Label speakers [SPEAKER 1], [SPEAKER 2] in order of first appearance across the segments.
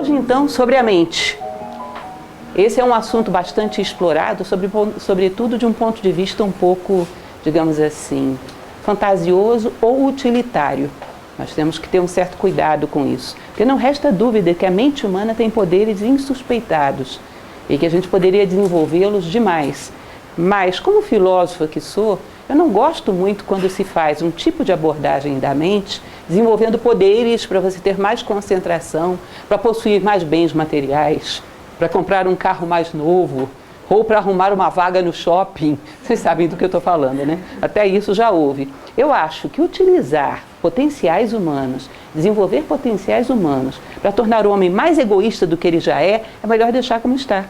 [SPEAKER 1] Hoje, então, sobre a mente. Esse é um assunto bastante explorado, sobretudo de um ponto de vista um pouco, digamos assim, fantasioso ou utilitário. Nós temos que ter um certo cuidado com isso, porque não resta dúvida que a mente humana tem poderes insuspeitados e que a gente poderia desenvolvê-los demais. Mas, como filósofa que sou, eu não gosto muito quando se faz um tipo de abordagem da mente desenvolvendo poderes para você ter mais concentração, para possuir mais bens materiais, para comprar um carro mais novo, ou para arrumar uma vaga no shopping. Vocês sabem do que eu estou falando, né? Até isso já houve. Eu acho que utilizar potenciais humanos, desenvolver potenciais humanos para tornar o homem mais egoísta do que ele já é melhor deixar como está.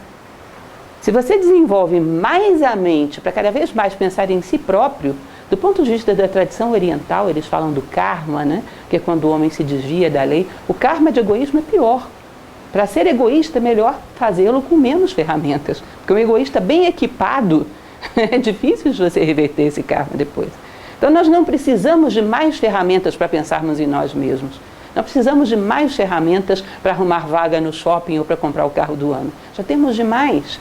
[SPEAKER 1] Se você desenvolve mais a mente para cada vez mais pensar em si próprio, do ponto de vista da tradição oriental, eles falam do karma, né? Que é quando o homem se desvia da lei. O karma de egoísmo é pior. Para ser egoísta é melhor fazê-lo com menos ferramentas, porque um egoísta bem equipado é difícil de você reverter esse karma depois. Então nós não precisamos de mais ferramentas para pensarmos em nós mesmos. Não precisamos de mais ferramentas para arrumar vaga no shopping ou para comprar o carro do ano. Já temos demais.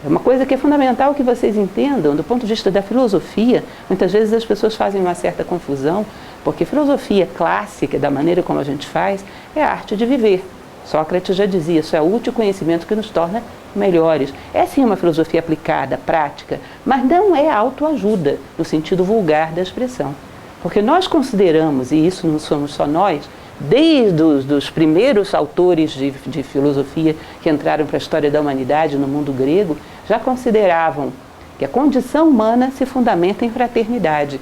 [SPEAKER 1] É uma coisa que é fundamental que vocês entendam, do ponto de vista da filosofia. Muitas vezes as pessoas fazem uma certa confusão, porque filosofia clássica, da maneira como a gente faz, é a arte de viver. Sócrates já dizia, isso é o útil conhecimento que nos torna melhores. É sim uma filosofia aplicada, prática, mas não é autoajuda, no sentido vulgar da expressão. Porque nós consideramos, e isso não somos só nós, desde os primeiros autores de filosofia que entraram para a história da humanidade no mundo grego, já consideravam que a condição humana se fundamenta em fraternidade.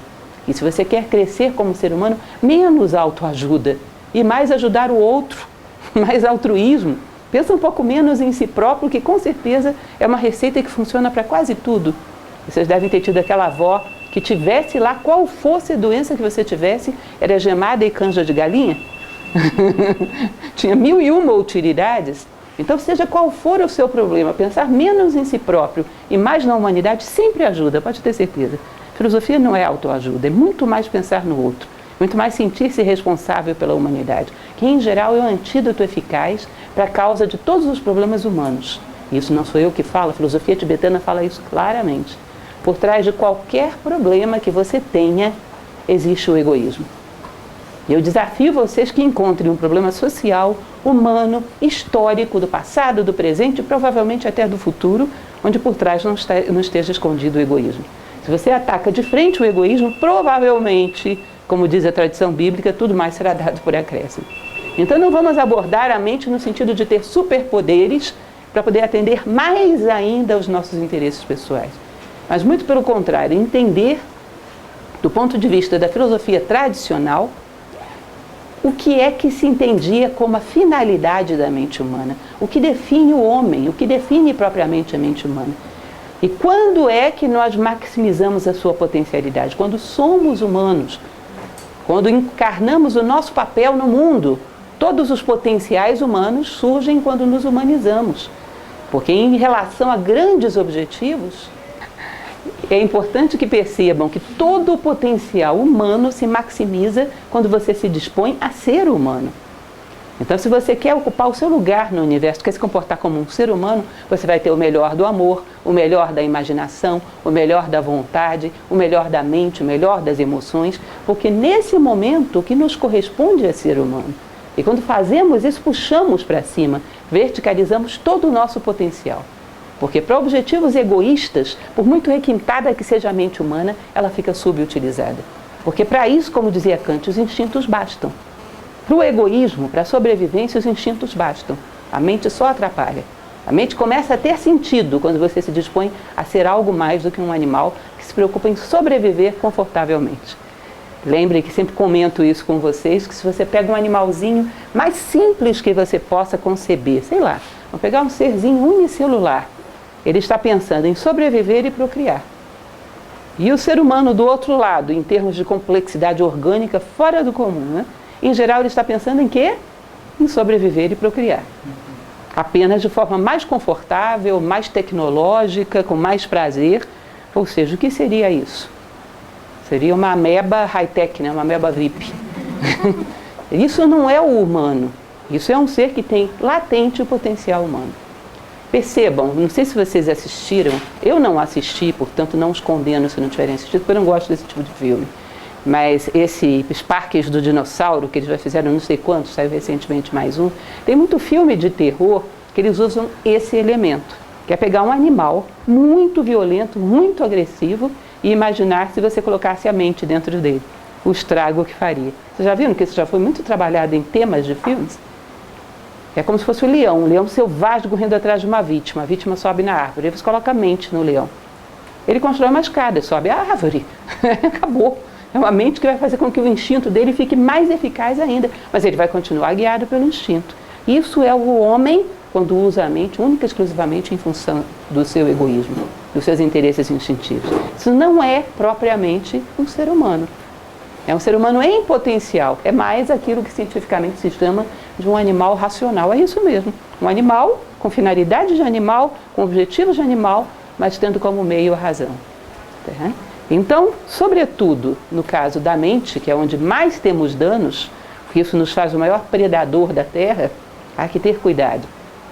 [SPEAKER 1] E se você quer crescer como ser humano, menos autoajuda e mais ajudar o outro, mais altruísmo. Pensa um pouco menos em si próprio, que com certeza é uma receita que funciona para quase tudo. Vocês devem ter tido aquela avó que tivesse lá, qual fosse a doença que você tivesse, era gemada e canja de galinha. Tinha 1001 utilidades. Então, seja qual for o seu problema, pensar menos em si próprio e mais na humanidade sempre ajuda, pode ter certeza. Filosofia não é autoajuda, é muito mais pensar no outro. Muito mais sentir-se responsável pela humanidade, que em geral é um antídoto eficaz para a causa de todos os problemas humanos. Isso não sou eu que falo, a filosofia tibetana fala isso claramente. Por trás de qualquer problema que você tenha, existe o egoísmo. E eu desafio vocês que encontrem um problema social, humano, histórico, do passado, do presente e provavelmente até do futuro, onde por trás não esteja escondido o egoísmo. Se você ataca de frente o egoísmo, provavelmente, como diz a tradição bíblica, tudo mais será dado por acréscimo. Então não vamos abordar a mente no sentido de ter superpoderes para poder atender mais ainda aos nossos interesses pessoais. Mas muito pelo contrário, entender, do ponto de vista da filosofia tradicional, o que é que se entendia como a finalidade da mente humana, o que define o homem, o que define propriamente a mente humana. E quando é que nós maximizamos a sua potencialidade? Quando somos humanos, quando encarnamos o nosso papel no mundo. Todos os potenciais humanos surgem quando nos humanizamos. Porque em relação a grandes objetivos, é importante que percebam que todo o potencial humano se maximiza quando você se dispõe a ser humano. Então, se você quer ocupar o seu lugar no universo, quer se comportar como um ser humano, você vai ter o melhor do amor, o melhor da imaginação, o melhor da vontade, o melhor da mente, o melhor das emoções, porque nesse momento o que nos corresponde é ser humano. E quando fazemos isso, puxamos para cima, verticalizamos todo o nosso potencial. Porque para objetivos egoístas, por muito requintada que seja a mente humana, ela fica subutilizada. Porque para isso, como dizia Kant, os instintos bastam. Para o egoísmo, para a sobrevivência, os instintos bastam. A mente só atrapalha. A mente começa a ter sentido quando você se dispõe a ser algo mais do que um animal que se preocupa em sobreviver confortavelmente. Lembrem que sempre comento isso com vocês, que se você pega um animalzinho mais simples que você possa conceber, sei lá, vamos pegar um serzinho unicelular, ele está pensando em sobreviver e procriar. E o ser humano do outro lado, em termos de complexidade orgânica fora do comum, né? Em geral ele está pensando em quê? Em sobreviver e procriar. Apenas de forma mais confortável, mais tecnológica, com mais prazer. Ou seja, o que seria isso? Seria uma ameba high-tech, né? Uma ameba VIP. Isso não é o humano. Isso é um ser que tem latente o potencial humano. Percebam, não sei se vocês assistiram, eu não assisti, portanto não os condeno se não tiverem assistido, porque eu não gosto desse tipo de filme. Mas os parques do dinossauro, que eles já fizeram não sei quantos, saiu recentemente mais um, tem muito filme de terror que eles usam esse elemento, que é pegar um animal muito violento, muito agressivo e imaginar se você colocasse a mente dentro dele, o estrago que faria. Vocês já viram que isso já foi muito trabalhado em temas de filmes? É como se fosse um leão selvagem correndo atrás de uma vítima. A vítima sobe na árvore, aí você coloca a mente no leão. Ele constrói uma escada, sobe a árvore, acabou. É uma mente que vai fazer com que o instinto dele fique mais eficaz ainda, mas ele vai continuar guiado pelo instinto. Isso é o homem quando usa a mente única e exclusivamente em função do seu egoísmo, dos seus interesses instintivos. Isso não é propriamente um ser humano. É um ser humano em potencial. É mais aquilo que cientificamente se chama de um animal racional. É isso mesmo. Um animal com finalidade de animal, com objetivos de animal, mas tendo como meio a razão. Tá? Então, sobretudo, no caso da mente, que é onde mais temos danos, porque isso nos faz o maior predador da Terra, há que ter cuidado.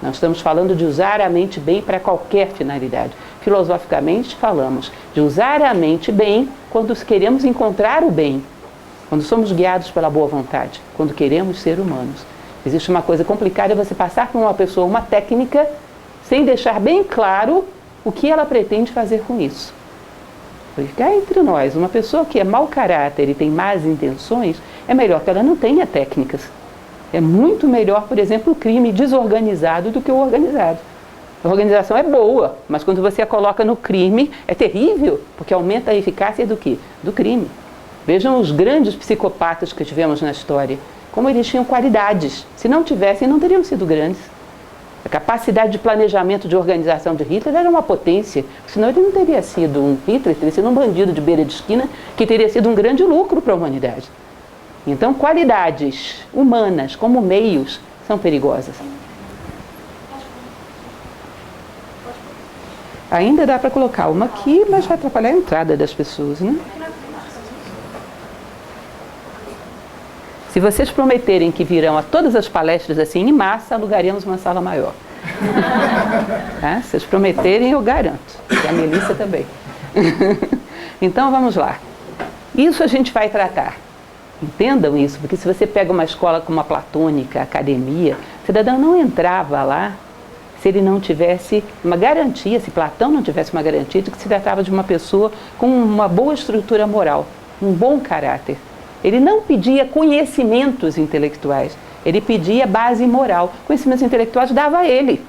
[SPEAKER 1] Nós estamos falando de usar a mente bem para qualquer finalidade. Filosoficamente, falamos de usar a mente bem quando queremos encontrar o bem, quando somos guiados pela boa vontade, quando queremos ser humanos. Existe uma coisa complicada, é você passar por uma pessoa uma técnica sem deixar bem claro o que ela pretende fazer com isso. Porque cá entre nós, uma pessoa que é mau caráter e tem más intenções, é melhor que ela não tenha técnicas. É muito melhor, por exemplo, o crime desorganizado do que o organizado. A organização é boa, mas quando você a coloca no crime, é terrível, porque aumenta a eficácia do quê? Do crime. Vejam os grandes psicopatas que tivemos na história, como eles tinham qualidades. Se não tivessem, não teriam sido grandes. A capacidade de planejamento, de organização de Hitler era uma potência, senão ele não teria sido um Hitler, teria sido um bandido de beira de esquina, que teria sido um grande lucro para a humanidade. Então, qualidades humanas como meios são perigosas. Ainda dá para colocar uma aqui, mas vai atrapalhar a entrada das pessoas, né? Se vocês prometerem que virão a todas as palestras assim em massa, alugaremos uma sala maior. Tá? Se vocês prometerem, eu garanto. E a Melissa também. Então, vamos lá. Isso a gente vai tratar. Entendam isso, porque se você pega uma escola como a platônica, a academia, o cidadão não entrava lá se ele não tivesse uma garantia, se Platão não tivesse uma garantia de que se tratava de uma pessoa com uma boa estrutura moral, um bom caráter. Ele não pedia conhecimentos intelectuais, ele pedia base moral. Conhecimentos intelectuais dava a ele.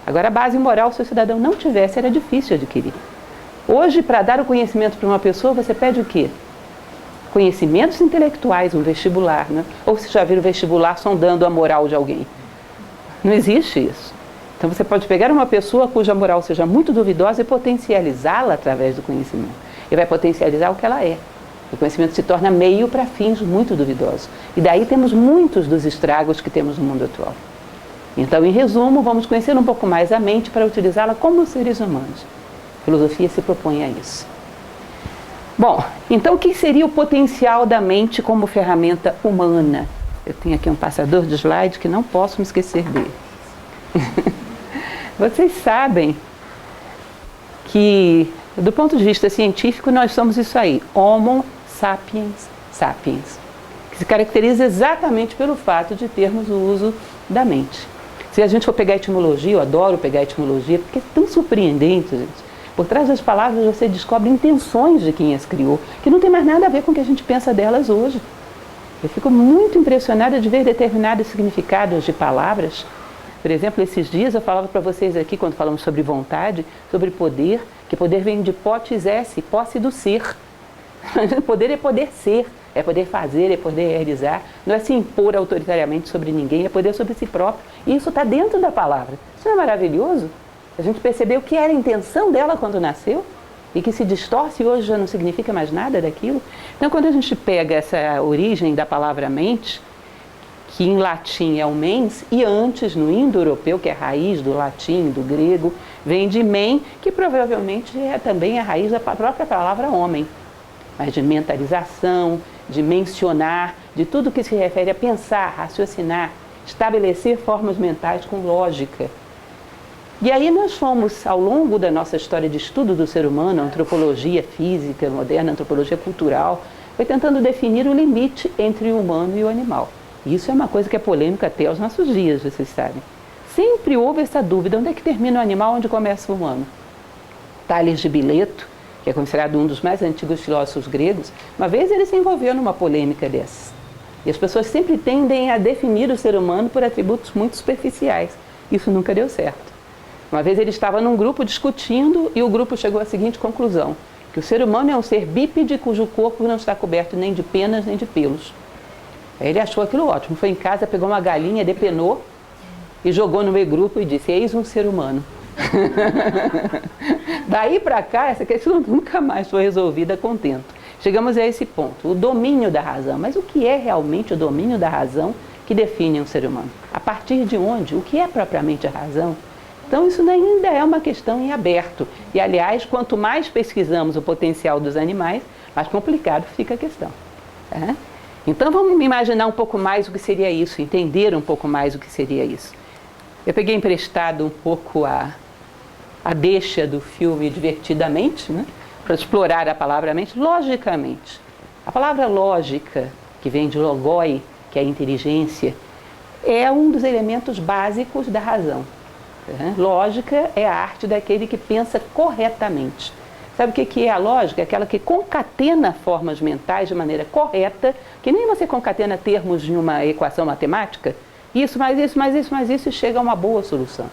[SPEAKER 1] Agora, a base moral, se o cidadão não tivesse, era difícil adquirir. Hoje, para dar o conhecimento para uma pessoa, você pede o quê? Conhecimentos intelectuais, um vestibular, né? Ou você já viu o vestibular sondando a moral de alguém? Não existe isso. Então, você pode pegar uma pessoa cuja moral seja muito duvidosa e potencializá-la através do conhecimento. E vai potencializar o que ela é. O conhecimento se torna meio para fins muito duvidosos. E daí temos muitos dos estragos que temos no mundo atual. Então, em resumo, vamos conhecer um pouco mais a mente para utilizá-la como seres humanos. A filosofia se propõe a isso. Bom, então o que seria o potencial da mente como ferramenta humana? Eu tenho aqui um passador de slide que não posso me esquecer dele. Vocês sabem que, do ponto de vista científico, nós somos isso aí, Homo sapiens sapiens, que se caracteriza exatamente pelo fato de termos o uso da mente. Se a gente for pegar a etimologia, eu adoro pegar a etimologia, porque é tão surpreendente, gente. Por trás das palavras você descobre intenções de quem as criou, que não tem mais nada a ver com o que a gente pensa delas hoje. Eu fico muito impressionada de ver determinados significados de palavras. Por exemplo, esses dias eu falava para vocês aqui, quando falamos sobre vontade, sobre poder, que poder vem de potes esse, posse do ser. Poder é poder ser, é poder fazer, é poder realizar. Não é se impor autoritariamente sobre ninguém, é poder sobre si próprio. E isso está dentro da palavra. Isso não é maravilhoso? A gente percebeu que era a intenção dela quando nasceu e que se distorce hoje já não significa mais nada daquilo. Então, quando a gente pega essa origem da palavra mente, que em latim é o mens, e antes no indo-europeu, que é a raiz do latim, do grego, vem de men, que provavelmente é também a raiz da própria palavra homem. Mas de mentalização, de mencionar, de tudo que se refere a pensar, raciocinar. estabelecer formas mentais com lógica. E aí nós fomos, ao longo da nossa história de estudo do ser humano, antropologia física, moderna antropologia cultural, foi tentando definir o limite entre o humano e o animal. E isso é uma coisa que é polêmica até aos nossos dias, vocês sabem. Sempre houve essa dúvida, onde é que termina o animal, onde começa o humano? Tales de Mileto, que é considerado um dos mais antigos filósofos gregos, uma vez ele se envolveu numa polêmica dessa. E as pessoas sempre tendem a definir o ser humano por atributos muito superficiais. Isso nunca deu certo. Uma vez ele estava num grupo discutindo e o grupo chegou à seguinte conclusão, que o ser humano é um ser bípede cujo corpo não está coberto nem de penas nem de pelos. Aí ele achou aquilo ótimo, foi em casa, pegou uma galinha, depenou e jogou no meio grupo e disse, eis um ser humano. Daí para cá, essa questão nunca mais foi resolvida com contento. Chegamos a esse ponto, o domínio da razão. Mas o que é realmente o domínio da razão que define um ser humano? A partir de onde? O que é propriamente a razão? Então isso ainda é uma questão em aberto. E aliás, quanto mais pesquisamos o potencial dos animais, mais complicado fica a questão. Tá? Então vamos imaginar um pouco mais o que seria isso, entender um pouco mais o que seria isso. Eu peguei emprestado um pouco a deixa do filme Divertidamente, né? Para explorar a palavra mente, logicamente. A palavra lógica, que vem de logoi, que é a inteligência, é um dos elementos básicos da razão. Lógica é a arte daquele que pensa corretamente. Sabe o que é a lógica? Aquela que concatena formas mentais de maneira correta, que nem você concatena termos de uma equação matemática. Isso, mais isso, mais isso, mais isso, e chega a uma boa solução.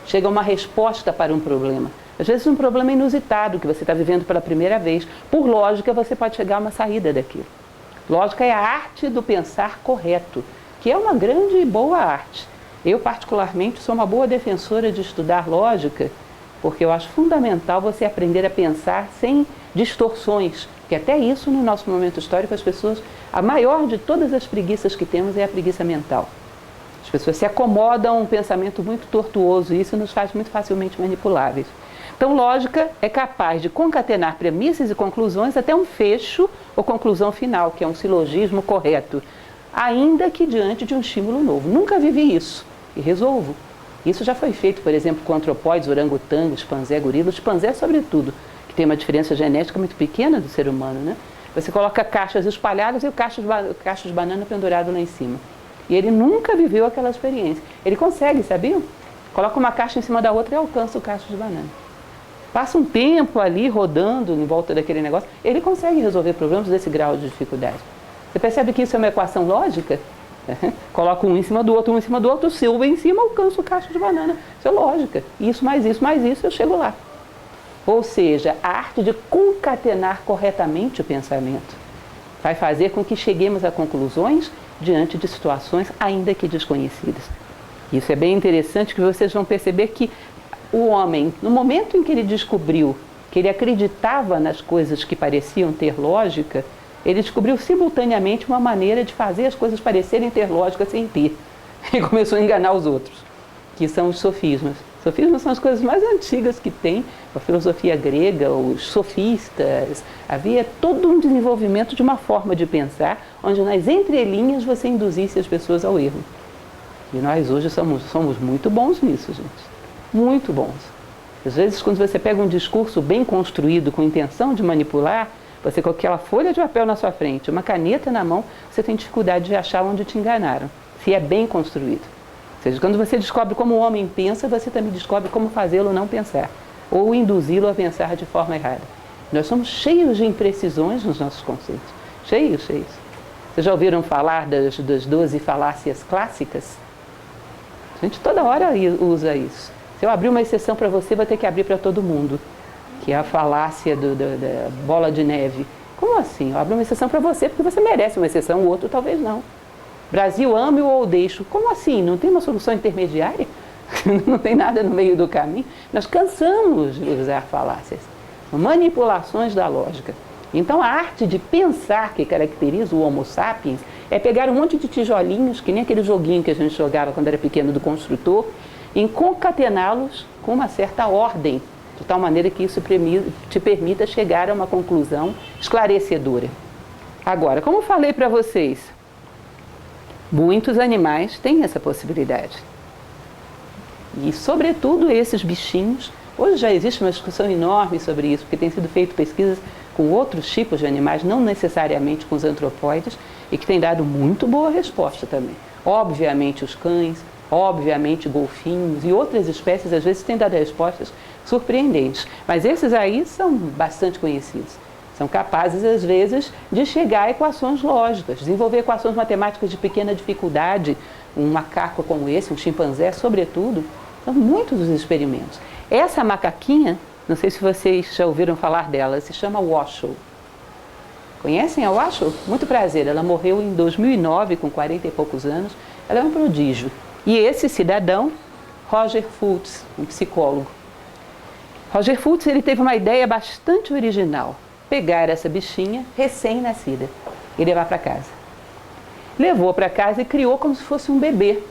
[SPEAKER 1] Chega a uma resposta para um problema. Às vezes um problema inusitado que você está vivendo pela primeira vez. Por lógica, você pode chegar a uma saída daquilo. Lógica é a arte do pensar correto, que é uma grande e boa arte. Eu, particularmente, sou uma boa defensora de estudar lógica, porque eu acho fundamental você aprender a pensar sem distorções, que até isso, no nosso momento histórico, as pessoas, a maior de todas as preguiças que temos é a preguiça mental. As pessoas se acomodam a um pensamento muito tortuoso e isso nos faz muito facilmente manipuláveis. Então, lógica é capaz de concatenar premissas e conclusões até um fecho ou conclusão final, que é um silogismo correto, ainda que diante de um estímulo novo. Nunca vivi isso e resolvo. Isso já foi feito, por exemplo, com antropóides, orangotangos, chimpanzé, gorila, chimpanzé sobretudo, que tem uma diferença genética muito pequena do ser humano, né? Você coloca caixas espalhadas e o cacho de banana pendurado lá em cima. E ele nunca viveu aquela experiência. Ele consegue, sabiam? Coloca uma caixa em cima da outra e alcança o cacho de banana. Passa um tempo ali rodando em volta daquele negócio, ele consegue resolver problemas desse grau de dificuldade. Você percebe que isso é uma equação lógica? Coloca um em cima do outro, o seu em cima, alcança o cacho de banana. Isso é lógica. Isso, mais isso, eu chego lá. Ou seja, a arte de concatenar corretamente o pensamento vai fazer com que cheguemos a conclusões diante de situações ainda que desconhecidas. Isso é bem interessante, que vocês vão perceber que o homem, no momento em que ele descobriu que ele acreditava nas coisas que pareciam ter lógica, ele descobriu simultaneamente uma maneira de fazer as coisas parecerem ter lógica sem ter. E começou a enganar os outros, que são os sofismas. Sofismas são as coisas mais antigas que tem, a filosofia grega, os sofistas. Havia todo um desenvolvimento de uma forma de pensar, onde nas entrelinhas você induzisse as pessoas ao erro. E nós hoje somos muito bons nisso, gente. Muito bons. Às vezes, quando você pega um discurso bem construído, com intenção de manipular, você com aquela folha de papel na sua frente, uma caneta na mão, você tem dificuldade de achar onde te enganaram, se é bem construído. Ou seja, quando você descobre como o homem pensa, você também descobre como fazê-lo não pensar, ou induzi-lo a pensar de forma errada. Nós somos cheios de imprecisões nos nossos conceitos. Cheios. Vocês já ouviram falar das 12 falácias clássicas? A gente toda hora usa isso. Se eu abrir uma exceção para você, vai ter que abrir para todo mundo, que é a falácia da bola de neve. Como assim? Eu abro uma exceção para você porque você merece uma exceção, o outro talvez não. Brasil, ame-o ou deixo. Como assim? Não tem uma solução intermediária? Não tem nada no meio do caminho? Nós cansamos de usar falácias, manipulações da lógica. Então a arte de pensar que caracteriza o Homo sapiens é pegar um monte de tijolinhos, que nem aquele joguinho que a gente jogava quando era pequeno do construtor, e concatená-los com uma certa ordem, de tal maneira que isso te permita chegar a uma conclusão esclarecedora. Agora, como eu falei para vocês, Muitos animais têm essa possibilidade. E, sobretudo, esses bichinhos. Hoje já existe uma discussão enorme sobre isso, porque tem sido feito pesquisas com outros tipos de animais, não necessariamente com os antropóides, e que tem dado muito boa resposta também. Obviamente os cães, obviamente golfinhos e outras espécies às vezes têm dado respostas surpreendentes. Mas esses aí são bastante conhecidos. São capazes, às vezes, de chegar a equações lógicas, desenvolver equações matemáticas de pequena dificuldade. Um macaco como esse, um chimpanzé, sobretudo, são muitos os experimentos. Essa macaquinha, não sei se vocês já ouviram falar dela, se chama Washoe. Conhecem a Washoe? Muito prazer, ela morreu em 2009, com 40 e poucos anos. Ela é um prodígio. E esse cidadão, Roger Fultz, um psicólogo. Roger Fultz, ele teve uma ideia bastante original. Pegar essa bichinha recém-nascida e levar para casa. Levou para casa e criou como se fosse um bebê.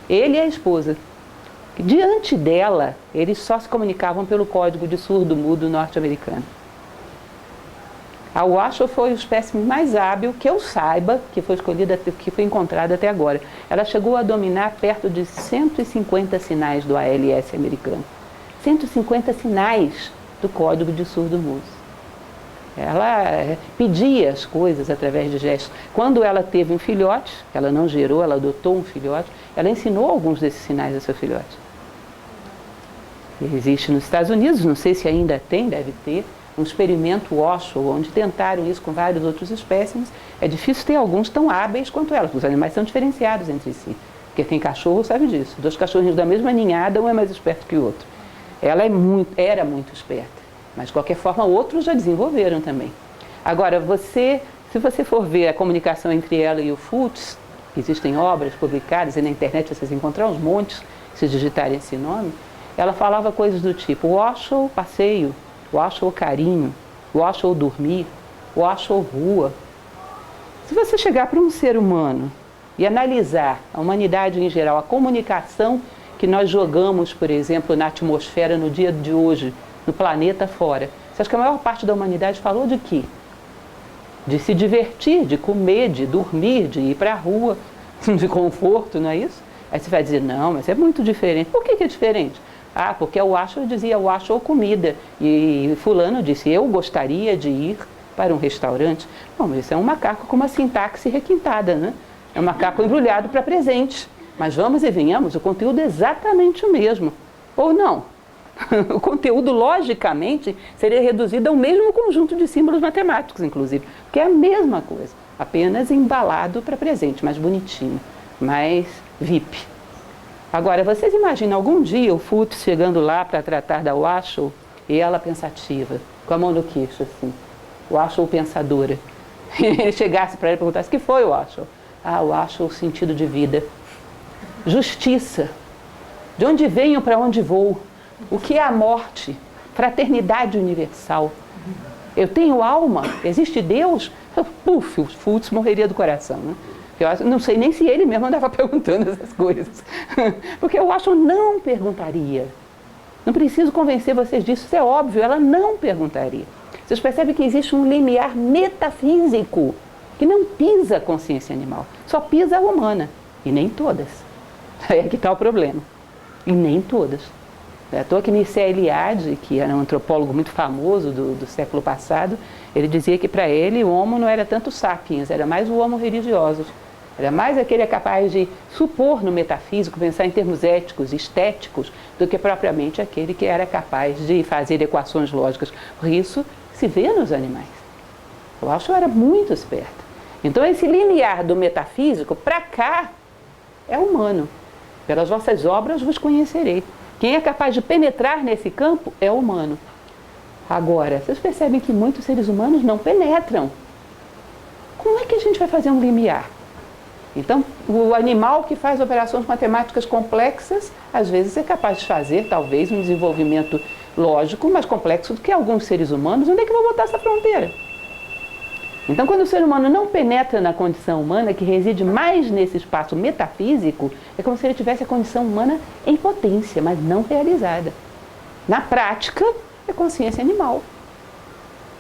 [SPEAKER 1] Ele e a esposa. Diante dela, eles só se comunicavam pelo código de surdo-mudo norte-americano. A Washoe foi o espécime mais hábil que eu saiba, que foi escolhida, que foi encontrada até agora. Ela chegou a dominar perto de 150 sinais do ALS americano. 150 sinais do código de surdo-mudo. Ela pedia as coisas através de gestos. Quando ela teve um filhote, ela não gerou, ela adotou um filhote, ela ensinou alguns desses sinais ao seu filhote. Existe nos Estados Unidos, não sei se ainda tem, deve ter, um experimento Washoe, onde tentaram isso com vários outros espécimes. É difícil ter alguns tão hábeis quanto ela, porque os animais são diferenciados entre si. Porque tem cachorro, sabe disso. 2 cachorrinhos da mesma ninhada, um é mais esperto que o outro. Ela era muito esperta. Mas, de qualquer forma, outros já desenvolveram também. Agora, se você for ver a comunicação entre ela e o Fultz, existem obras publicadas, e na internet vocês encontram uns montes, se digitarem esse nome, ela falava coisas do tipo Washoe passeio, Washoe carinho, Washoe dormir, Washoe rua. Se você chegar para um ser humano e analisar a humanidade em geral, a comunicação que nós jogamos, por exemplo, na atmosfera no dia de hoje, no planeta fora. Você acha que a maior parte da humanidade falou de quê? De se divertir, de comer, de dormir, de ir para a rua, de conforto, não é isso? Aí você vai dizer, não, mas é muito diferente. Por que é diferente? Ah, porque o Washoe dizia Washoe comida. E fulano disse, eu gostaria de ir para um restaurante. Bom, isso é um macaco com uma sintaxe requintada, né? É um macaco embrulhado para presente. Mas vamos e venhamos, o conteúdo é exatamente o mesmo. Ou não? O conteúdo, logicamente, seria reduzido ao mesmo conjunto de símbolos matemáticos, inclusive, que é a mesma coisa, apenas embalado para presente, mais bonitinho, mais VIP. Agora, vocês imaginam algum dia o Fultz chegando lá para tratar da Washoe e ela pensativa, com a mão no queixo, assim, Washoe pensadora. Ele chegasse para ela e perguntasse, o que foi, Washoe? Ah, Washoe, sentido de vida. Justiça. De onde venho, para onde vou? O que é a morte? Fraternidade universal. Eu tenho alma? Existe Deus? Puf, o Fultz morreria do coração, né? Eu não sei nem se ele mesmo andava perguntando essas coisas. Porque eu acho que não perguntaria. Não preciso convencer vocês disso, isso é óbvio, ela não perguntaria. Vocês percebem que existe um limiar metafísico que não pisa a consciência animal, só pisa a humana. E nem todas. É que está o problema. E nem todas. É à toa que Mircea Eliade, que era um antropólogo muito famoso do século passado, ele dizia que para ele o homo não era tanto sapiens, era mais o homo religiosus. Era mais aquele que é capaz de supor no metafísico, pensar em termos éticos, estéticos, do que propriamente aquele que era capaz de fazer equações lógicas. Por isso, se vê nos animais. Eu acho que eu era muito esperta. Então, esse limiar do metafísico, para cá, é humano. Pelas vossas obras vos conhecerei. Quem é capaz de penetrar nesse campo é o humano. Agora, vocês percebem que muitos seres humanos não penetram. Como é que a gente vai fazer um limiar? Então, o animal que faz operações matemáticas complexas, às vezes é capaz de fazer, talvez, um desenvolvimento lógico mais complexo do que alguns seres humanos. Onde é que eu vou botar essa fronteira? Então, quando o ser humano não penetra na condição humana, que reside mais nesse espaço metafísico, é como se ele tivesse a condição humana em potência, mas não realizada. Na prática, é consciência animal.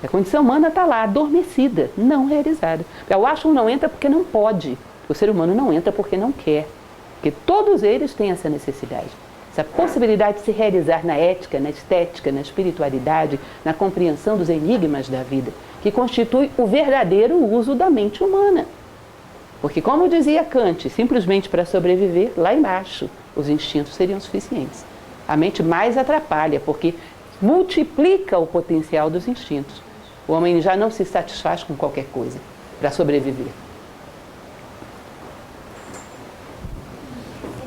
[SPEAKER 1] A condição humana está lá, adormecida, não realizada. O Washoe não entra porque não pode. O ser humano não entra porque não quer, porque todos eles têm essa necessidade, essa possibilidade de se realizar na ética, na estética, na espiritualidade, na compreensão dos enigmas da vida, que constitui o verdadeiro uso da mente humana. Porque, como dizia Kant, simplesmente para sobreviver, lá embaixo, os instintos seriam suficientes. A mente mais atrapalha, porque multiplica o potencial dos instintos. O homem já não se satisfaz com qualquer coisa para sobreviver.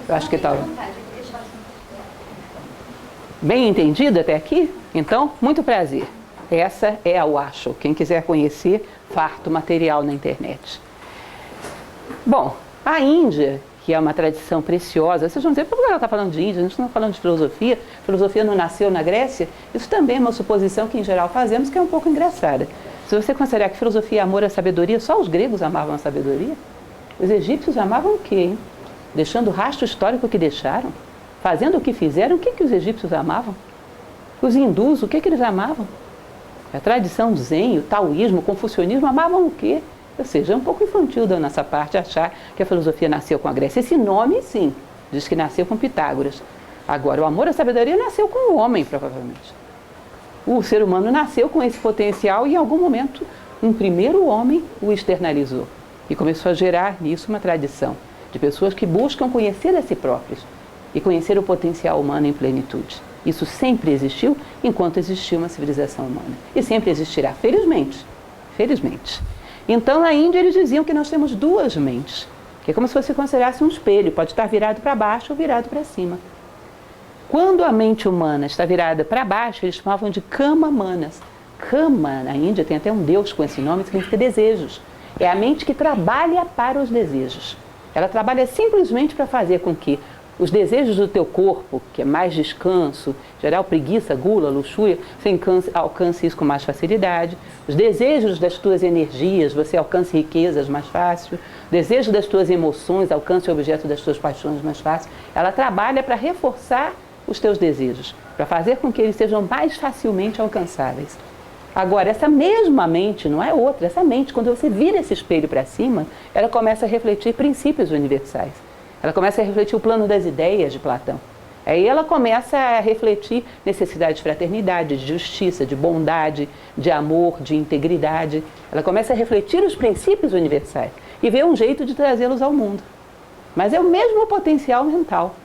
[SPEAKER 1] Eu acho que está bem entendido até aqui? Então, muito prazer. Essa é a Osho. Quem quiser conhecer, farto material na internet. Bom, a Índia, que é uma tradição preciosa, vocês vão dizer, por que ela está falando de Índia? A gente não está falando de filosofia. Filosofia não nasceu na Grécia? Isso também é uma suposição que, em geral, fazemos, que é um pouco engraçada. Se você considerar que filosofia é amor à sabedoria, só os gregos amavam a sabedoria? Os egípcios amavam o quê, hein? Deixando o rastro histórico que deixaram? Fazendo o que fizeram, o que os egípcios amavam? Os hindus, o que eles amavam? A tradição zen, o taoísmo, o confucionismo amavam o quê? Ou seja, é um pouco infantil da nossa parte achar que a filosofia nasceu com a Grécia. Esse nome, sim, diz que nasceu com Pitágoras. Agora, o amor à sabedoria nasceu com o homem, provavelmente. O ser humano nasceu com esse potencial e, em algum momento, um primeiro homem o externalizou. E começou a gerar nisso uma tradição de pessoas que buscam conhecer a si próprios e conhecer o potencial humano em plenitude. Isso sempre existiu enquanto existiu uma civilização humana. E sempre existirá, felizmente. Felizmente. Então, na Índia, eles diziam que nós temos duas mentes, que é como se você considerasse um espelho, pode estar virado para baixo ou virado para cima. Quando a mente humana está virada para baixo, eles chamavam de kama manas. Kama, na Índia, tem até um deus com esse nome, significa desejos. É a mente que trabalha para os desejos. Ela trabalha simplesmente para fazer com que os desejos do teu corpo, que é mais descanso, geral preguiça, gula, luxúria, você alcance isso com mais facilidade. Os desejos das tuas energias, você alcance riquezas mais fácil. O desejo das tuas emoções, alcance o objeto das tuas paixões mais fácil. Ela trabalha para reforçar os teus desejos, para fazer com que eles sejam mais facilmente alcançáveis. Agora, essa mesma mente, não é outra, essa mente, quando você vira esse espelho para cima, ela começa a refletir princípios universais. Ela começa a refletir o plano das ideias de Platão. Aí ela começa a refletir necessidade de fraternidade, de justiça, de bondade, de amor, de integridade. Ela começa a refletir os princípios universais e vê um jeito de trazê-los ao mundo. Mas é o mesmo potencial mental.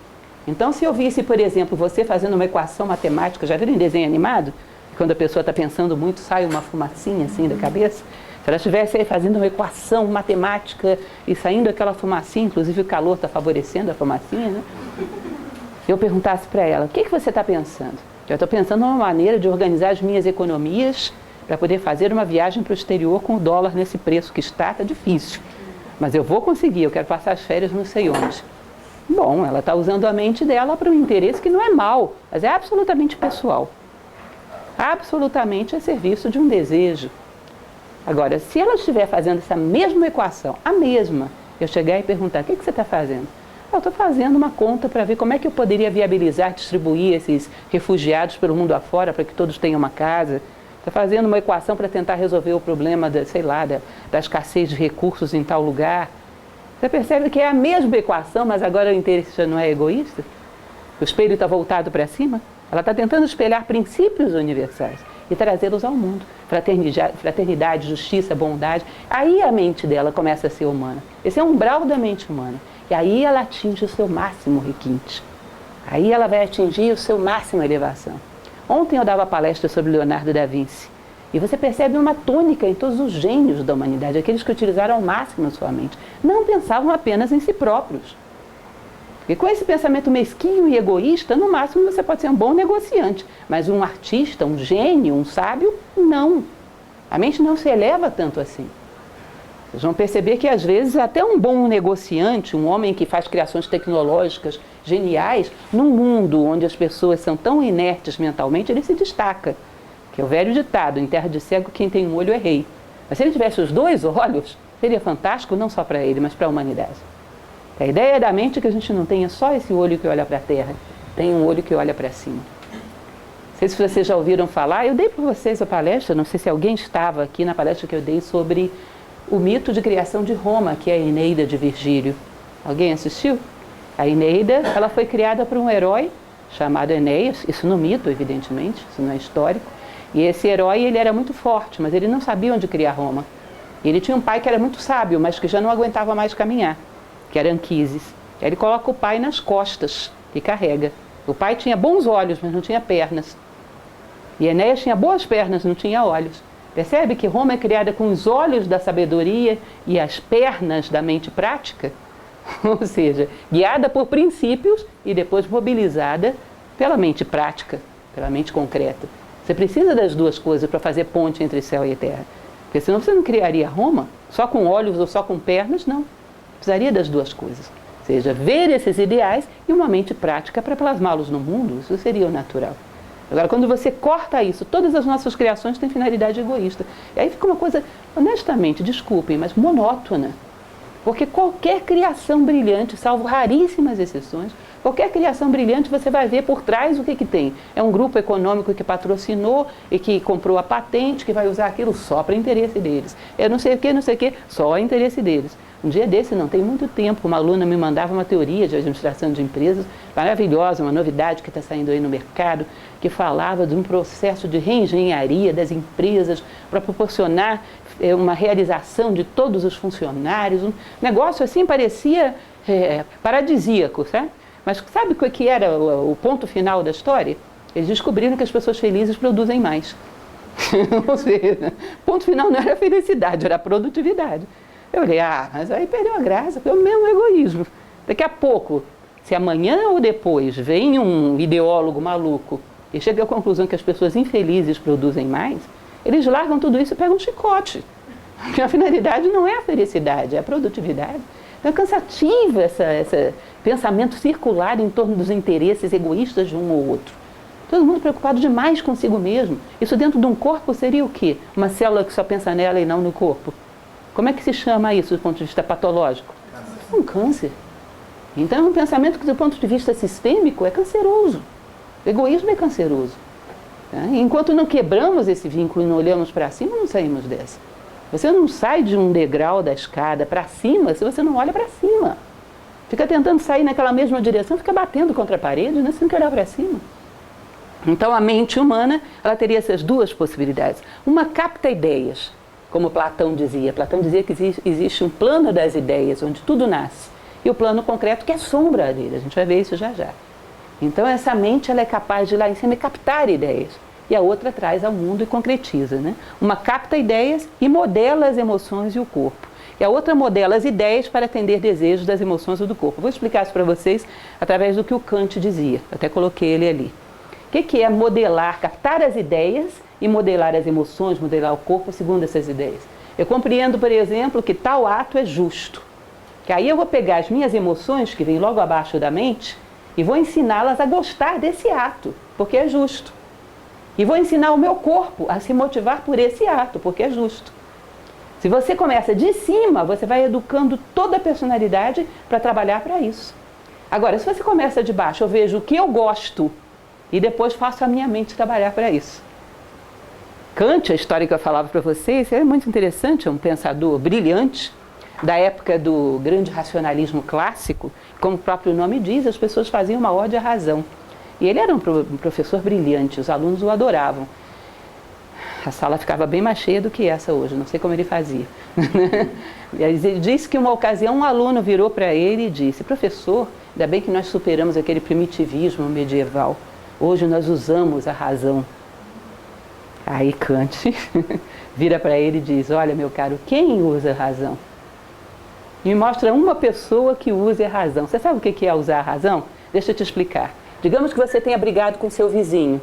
[SPEAKER 1] Então, se eu visse, por exemplo, você fazendo uma equação matemática, já viram em desenho animado? Quando a pessoa está pensando muito, sai uma fumacinha assim da cabeça. Se ela estivesse aí fazendo uma equação matemática e saindo aquela fumacinha, inclusive o calor está favorecendo a fumacinha, né? Eu perguntasse para ela, o que você está pensando? Eu estou pensando numa maneira de organizar as minhas economias para poder fazer uma viagem para o exterior com o dólar nesse preço que está difícil. Mas eu vou conseguir, eu quero passar as férias não sei onde. Bom, ela está usando a mente dela para um interesse que não é mau, mas é absolutamente pessoal. Absolutamente a serviço de um desejo. Agora, se ela estiver fazendo essa mesma equação, a mesma, eu chegar e perguntar, o que você está fazendo? Eu estou fazendo uma conta para ver como é que eu poderia viabilizar, distribuir esses refugiados pelo mundo afora para que todos tenham uma casa. Estou fazendo uma equação para tentar resolver o problema da escassez de recursos em tal lugar. Você percebe que é a mesma equação, mas agora o interesse já não é egoísta? O espelho está voltado para cima? Ela está tentando espelhar princípios universais e trazê-los ao mundo. Fraternidade, justiça, bondade. Aí a mente dela começa a ser humana. Esse é o umbral da mente humana. E aí ela atinge o seu máximo requinte. Aí ela vai atingir o seu máximo elevação. Ontem eu dava palestra sobre Leonardo da Vinci. E você percebe uma tônica em todos os gênios da humanidade, aqueles que utilizaram ao máximo a sua mente. Não pensavam apenas em si próprios. E com esse pensamento mesquinho e egoísta, no máximo você pode ser um bom negociante, mas um artista, um gênio, um sábio, não. A mente não se eleva tanto assim. Vocês vão perceber que às vezes até um bom negociante, um homem que faz criações tecnológicas geniais, num mundo onde as pessoas são tão inertes mentalmente, ele se destaca. Que é o velho ditado, em terra de cego quem tem um olho é rei. Mas se ele tivesse os dois olhos, seria fantástico não só para ele, mas para a humanidade. A ideia da mente é que a gente não tenha só esse olho que olha para a terra, tem um olho que olha para cima. Não sei se vocês já ouviram falar, eu dei para vocês a palestra, não sei se alguém estava aqui na palestra que eu dei sobre o mito de criação de Roma, que é a Eneida de Virgílio. Alguém assistiu? A Eneida, ela foi criada por um herói chamado Enéas, isso no mito, evidentemente, isso não é histórico. E esse herói, ele era muito forte, mas ele não sabia onde criar Roma. E ele tinha um pai que era muito sábio, mas que já não aguentava mais caminhar, que era Anquises. Aí ele coloca o pai nas costas e carrega. O pai tinha bons olhos, mas não tinha pernas. E Enéas tinha boas pernas, não tinha olhos. Percebe que Roma é criada com os olhos da sabedoria e as pernas da mente prática? Ou seja, guiada por princípios e depois mobilizada pela mente prática, pela mente concreta. Você precisa das duas coisas para fazer ponte entre céu e terra. Porque senão você não criaria Roma só com olhos ou só com pernas, não. Precisaria das duas coisas. Ou seja, ver esses ideais e uma mente prática para plasmá-los no mundo, isso seria o natural. Agora, quando você corta isso, todas as nossas criações têm finalidade egoísta. E aí fica uma coisa, honestamente, desculpem, mas monótona. Porque qualquer criação brilhante, salvo raríssimas exceções, qualquer criação brilhante você vai ver por trás o que tem. É um grupo econômico que patrocinou e que comprou a patente, que vai usar aquilo só para interesse deles. É não sei o que, só interesse deles. Um dia desse, não tem muito tempo, uma aluna me mandava uma teoria de administração de empresas maravilhosa, uma novidade que está saindo aí no mercado, que falava de um processo de reengenharia das empresas para proporcionar uma realização de todos os funcionários. Um negócio assim parecia paradisíaco, sabe? Mas sabe o que era o ponto final da história? Eles descobriram que as pessoas felizes produzem mais. Ou seja, o ponto final não era a felicidade, era a produtividade. Eu olhei, mas aí perdeu a graça, foi o mesmo egoísmo. Daqui a pouco, se amanhã ou depois vem um ideólogo maluco e chega à conclusão que as pessoas infelizes produzem mais, eles largam tudo isso e pegam um chicote. Porque a finalidade não é a felicidade, é a produtividade. Então é cansativo esse pensamento circular em torno dos interesses egoístas de um ou outro. Todo mundo preocupado demais consigo mesmo. Isso dentro de um corpo seria o quê? Uma célula que só pensa nela e não no corpo. Como é que se chama isso do ponto de vista patológico? Um câncer. Então é um pensamento que do ponto de vista sistêmico é canceroso. O egoísmo é canceroso. Enquanto não quebramos esse vínculo e não olhamos para cima, não saímos dessa. Você não sai de um degrau da escada para cima se você não olha para cima. Fica tentando sair naquela mesma direção, fica batendo contra a parede, né? Você não quer olhar para cima. Então a mente humana, ela teria essas duas possibilidades. Uma capta ideias, como Platão dizia. Platão dizia que existe um plano das ideias, onde tudo nasce. E o plano concreto que é sombra dele. A gente vai ver isso já já. Então essa mente ela é capaz de ir lá em cima e captar ideias. E a outra traz ao mundo e concretiza, né? Uma capta ideias e modela as emoções e o corpo. E a outra modela as ideias para atender desejos das emoções e do corpo. Vou explicar isso para vocês através do que o Kant dizia. Até coloquei ele ali. O que é modelar, captar as ideias e modelar as emoções, modelar o corpo segundo essas ideias? Eu compreendo, por exemplo, que tal ato é justo. Que aí eu vou pegar as minhas emoções, que vêm logo abaixo da mente, e vou ensiná-las a gostar desse ato, porque é justo. E vou ensinar o meu corpo a se motivar por esse ato, porque é justo. Se você começa de cima, você vai educando toda a personalidade para trabalhar para isso. Agora, se você começa de baixo, eu vejo o que eu gosto e depois faço a minha mente trabalhar para isso. Kant, a história que eu falava para vocês, é muito interessante, é um pensador brilhante, da época do grande racionalismo clássico. Como o próprio nome diz, as pessoas faziam uma ode à razão. E ele era um professor brilhante, os alunos o adoravam. A sala ficava bem mais cheia do que essa hoje, não sei como ele fazia. Ele disse que uma ocasião um aluno virou para ele e disse: professor, ainda bem que nós superamos aquele primitivismo medieval. Hoje nós usamos a razão. Aí Kant vira para ele e diz: olha, meu caro, quem usa a razão? Me mostra uma pessoa que use a razão. Você sabe o que é usar a razão? Deixa eu te explicar. Digamos que você tenha brigado com seu vizinho.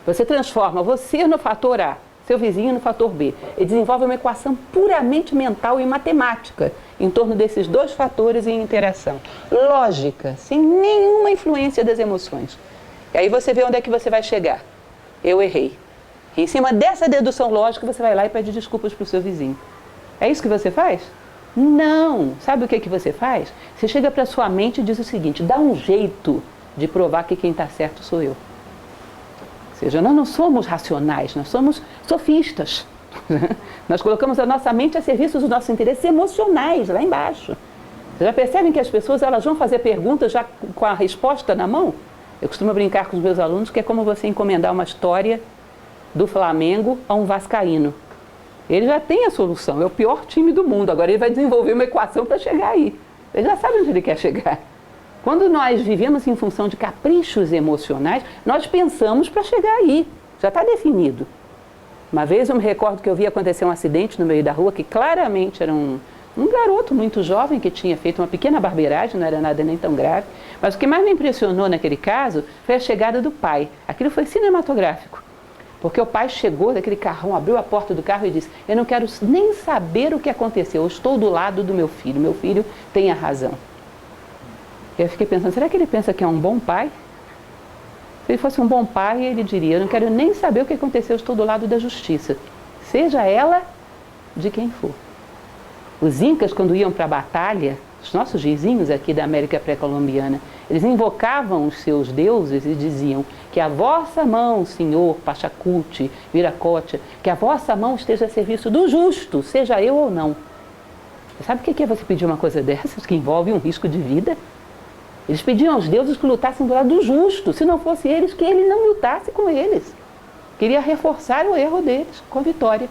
[SPEAKER 1] Você transforma você no fator A, seu vizinho no fator B. E desenvolve uma equação puramente mental e matemática em torno desses dois fatores em interação. Lógica, sem nenhuma influência das emoções. E aí você vê onde é que você vai chegar. Eu errei. E em cima dessa dedução lógica, você vai lá e pede desculpas para o seu vizinho. É isso que você faz? Não. Sabe o que você faz? Você chega para a sua mente e diz o seguinte: dá um jeito de provar que quem está certo sou eu. Ou seja, nós não somos racionais, nós somos sofistas. Nós colocamos a nossa mente a serviço dos nossos interesses emocionais, lá embaixo. Vocês já percebem que as pessoas elas vão fazer perguntas já com a resposta na mão? Eu costumo brincar com os meus alunos que é como você encomendar uma história do Flamengo a um vascaíno. Ele já tem a solução, é o pior time do mundo. Agora ele vai desenvolver uma equação para chegar aí. Ele já sabe onde ele quer chegar. Quando nós vivemos em função de caprichos emocionais, nós pensamos para chegar aí. Já está definido. Uma vez eu me recordo que eu vi acontecer um acidente no meio da rua, que claramente era um garoto muito jovem que tinha feito uma pequena barbeiragem, não era nada nem tão grave. Mas o que mais me impressionou naquele caso foi a chegada do pai. Aquilo foi cinematográfico. Porque o pai chegou daquele carrão, abriu a porta do carro e disse: eu não quero nem saber o que aconteceu, eu estou do lado do meu filho tem a razão. Eu fiquei pensando, será que ele pensa que é um bom pai? Se ele fosse um bom pai, ele diria: eu não quero nem saber o que aconteceu, eu estou do lado da justiça, seja ela de quem for. Os incas, quando iam para a batalha, os nossos vizinhos aqui da América pré-colombiana, eles invocavam os seus deuses e diziam: que a vossa mão, Senhor Pachacuti, Viracocha, que a vossa mão esteja a serviço do justo, seja eu ou não. Você sabe o que é você pedir uma coisa dessas, que envolve um risco de vida? Eles pediam aos deuses que lutassem do lado do justo, se não fosse eles, que ele não lutasse com eles. Queria reforçar o erro deles com vitória.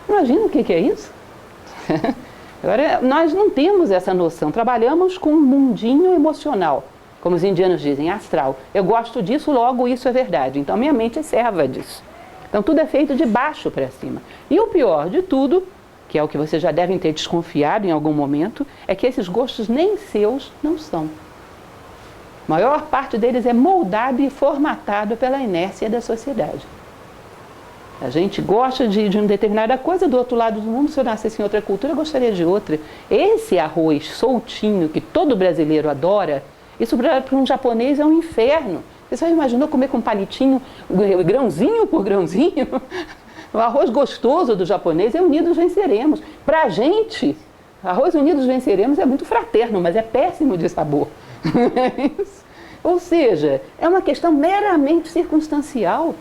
[SPEAKER 1] Imagina o que é isso? Agora, nós não temos essa noção, trabalhamos com um mundinho emocional, como os indianos dizem, astral. Eu gosto disso, logo isso é verdade. Então minha mente é serva disso. Então tudo é feito de baixo para cima. E o pior de tudo, que é o que vocês já devem ter desconfiado em algum momento, é que esses gostos nem seus não são. A maior parte deles é moldado e formatado pela inércia da sociedade. A gente gosta de uma determinada coisa, do outro lado do mundo, se eu nascesse em outra cultura, eu gostaria de outra. Esse arroz soltinho que todo brasileiro adora, isso para um japonês é um inferno. Você já imaginou comer com palitinho, grãozinho por grãozinho? O arroz gostoso do japonês é Unidos Venceremos. Para a gente, arroz Unidos Venceremos é muito fraterno, mas é péssimo de sabor. Ou seja, é uma questão meramente circunstancial.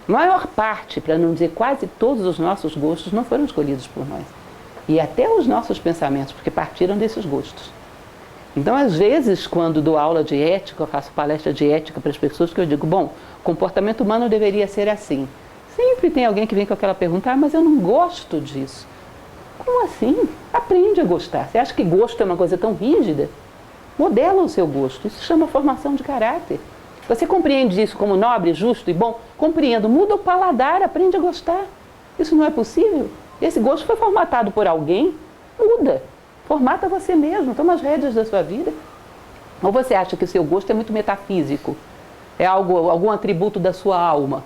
[SPEAKER 1] A maior parte, para não dizer quase todos os nossos gostos, não foram escolhidos por nós. E até os nossos pensamentos, porque partiram desses gostos. Então, às vezes, quando dou aula de ética, eu faço palestra de ética para as pessoas, que eu digo: bom, o comportamento humano deveria ser assim. Sempre tem alguém que vem com aquela pergunta: mas eu não gosto disso. Como assim? Aprende a gostar. Você acha que gosto é uma coisa tão rígida? Modela o seu gosto. Isso chama formação de caráter. Você compreende isso como nobre, justo e bom? Compreendo. Muda o paladar, aprende a gostar. Isso não é possível? Esse gosto foi formatado por alguém? Muda. Formata você mesmo. Toma as rédeas da sua vida. Ou você acha que o seu gosto é muito metafísico? É algum atributo da sua alma?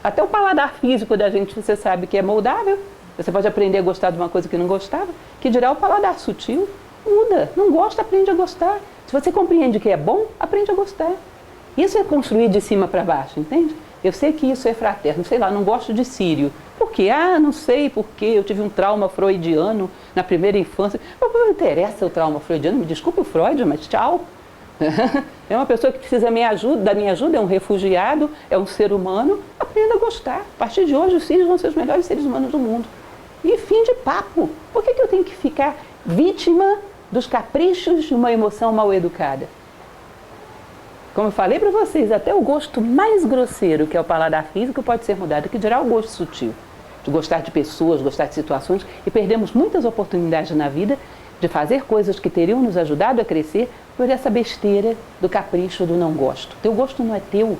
[SPEAKER 1] Até o paladar físico da gente, você sabe que é moldável. Você pode aprender a gostar de uma coisa que não gostava. Que dirá o paladar sutil? Muda. Não gosta, aprende a gostar. Se você compreende que é bom, aprende a gostar. Isso é construir de cima para baixo, entende? Eu sei que isso é fraterno, sei lá, não gosto de sírio. Por quê? Não sei por quê, eu tive um trauma freudiano na primeira infância. Não interessa o trauma freudiano, me desculpe o Freud, mas tchau. É uma pessoa que precisa da minha ajuda, é um refugiado, é um ser humano, aprenda a gostar. A partir de hoje os sírios vão ser os melhores seres humanos do mundo. E fim de papo. Por que eu tenho que ficar vítima dos caprichos de uma emoção mal educada? Como eu falei para vocês, até o gosto mais grosseiro, que é o paladar físico, pode ser mudado, que dirá o gosto sutil. De gostar de pessoas, gostar de situações, e perdemos muitas oportunidades na vida de fazer coisas que teriam nos ajudado a crescer por essa besteira do capricho do não gosto. Teu gosto não é teu.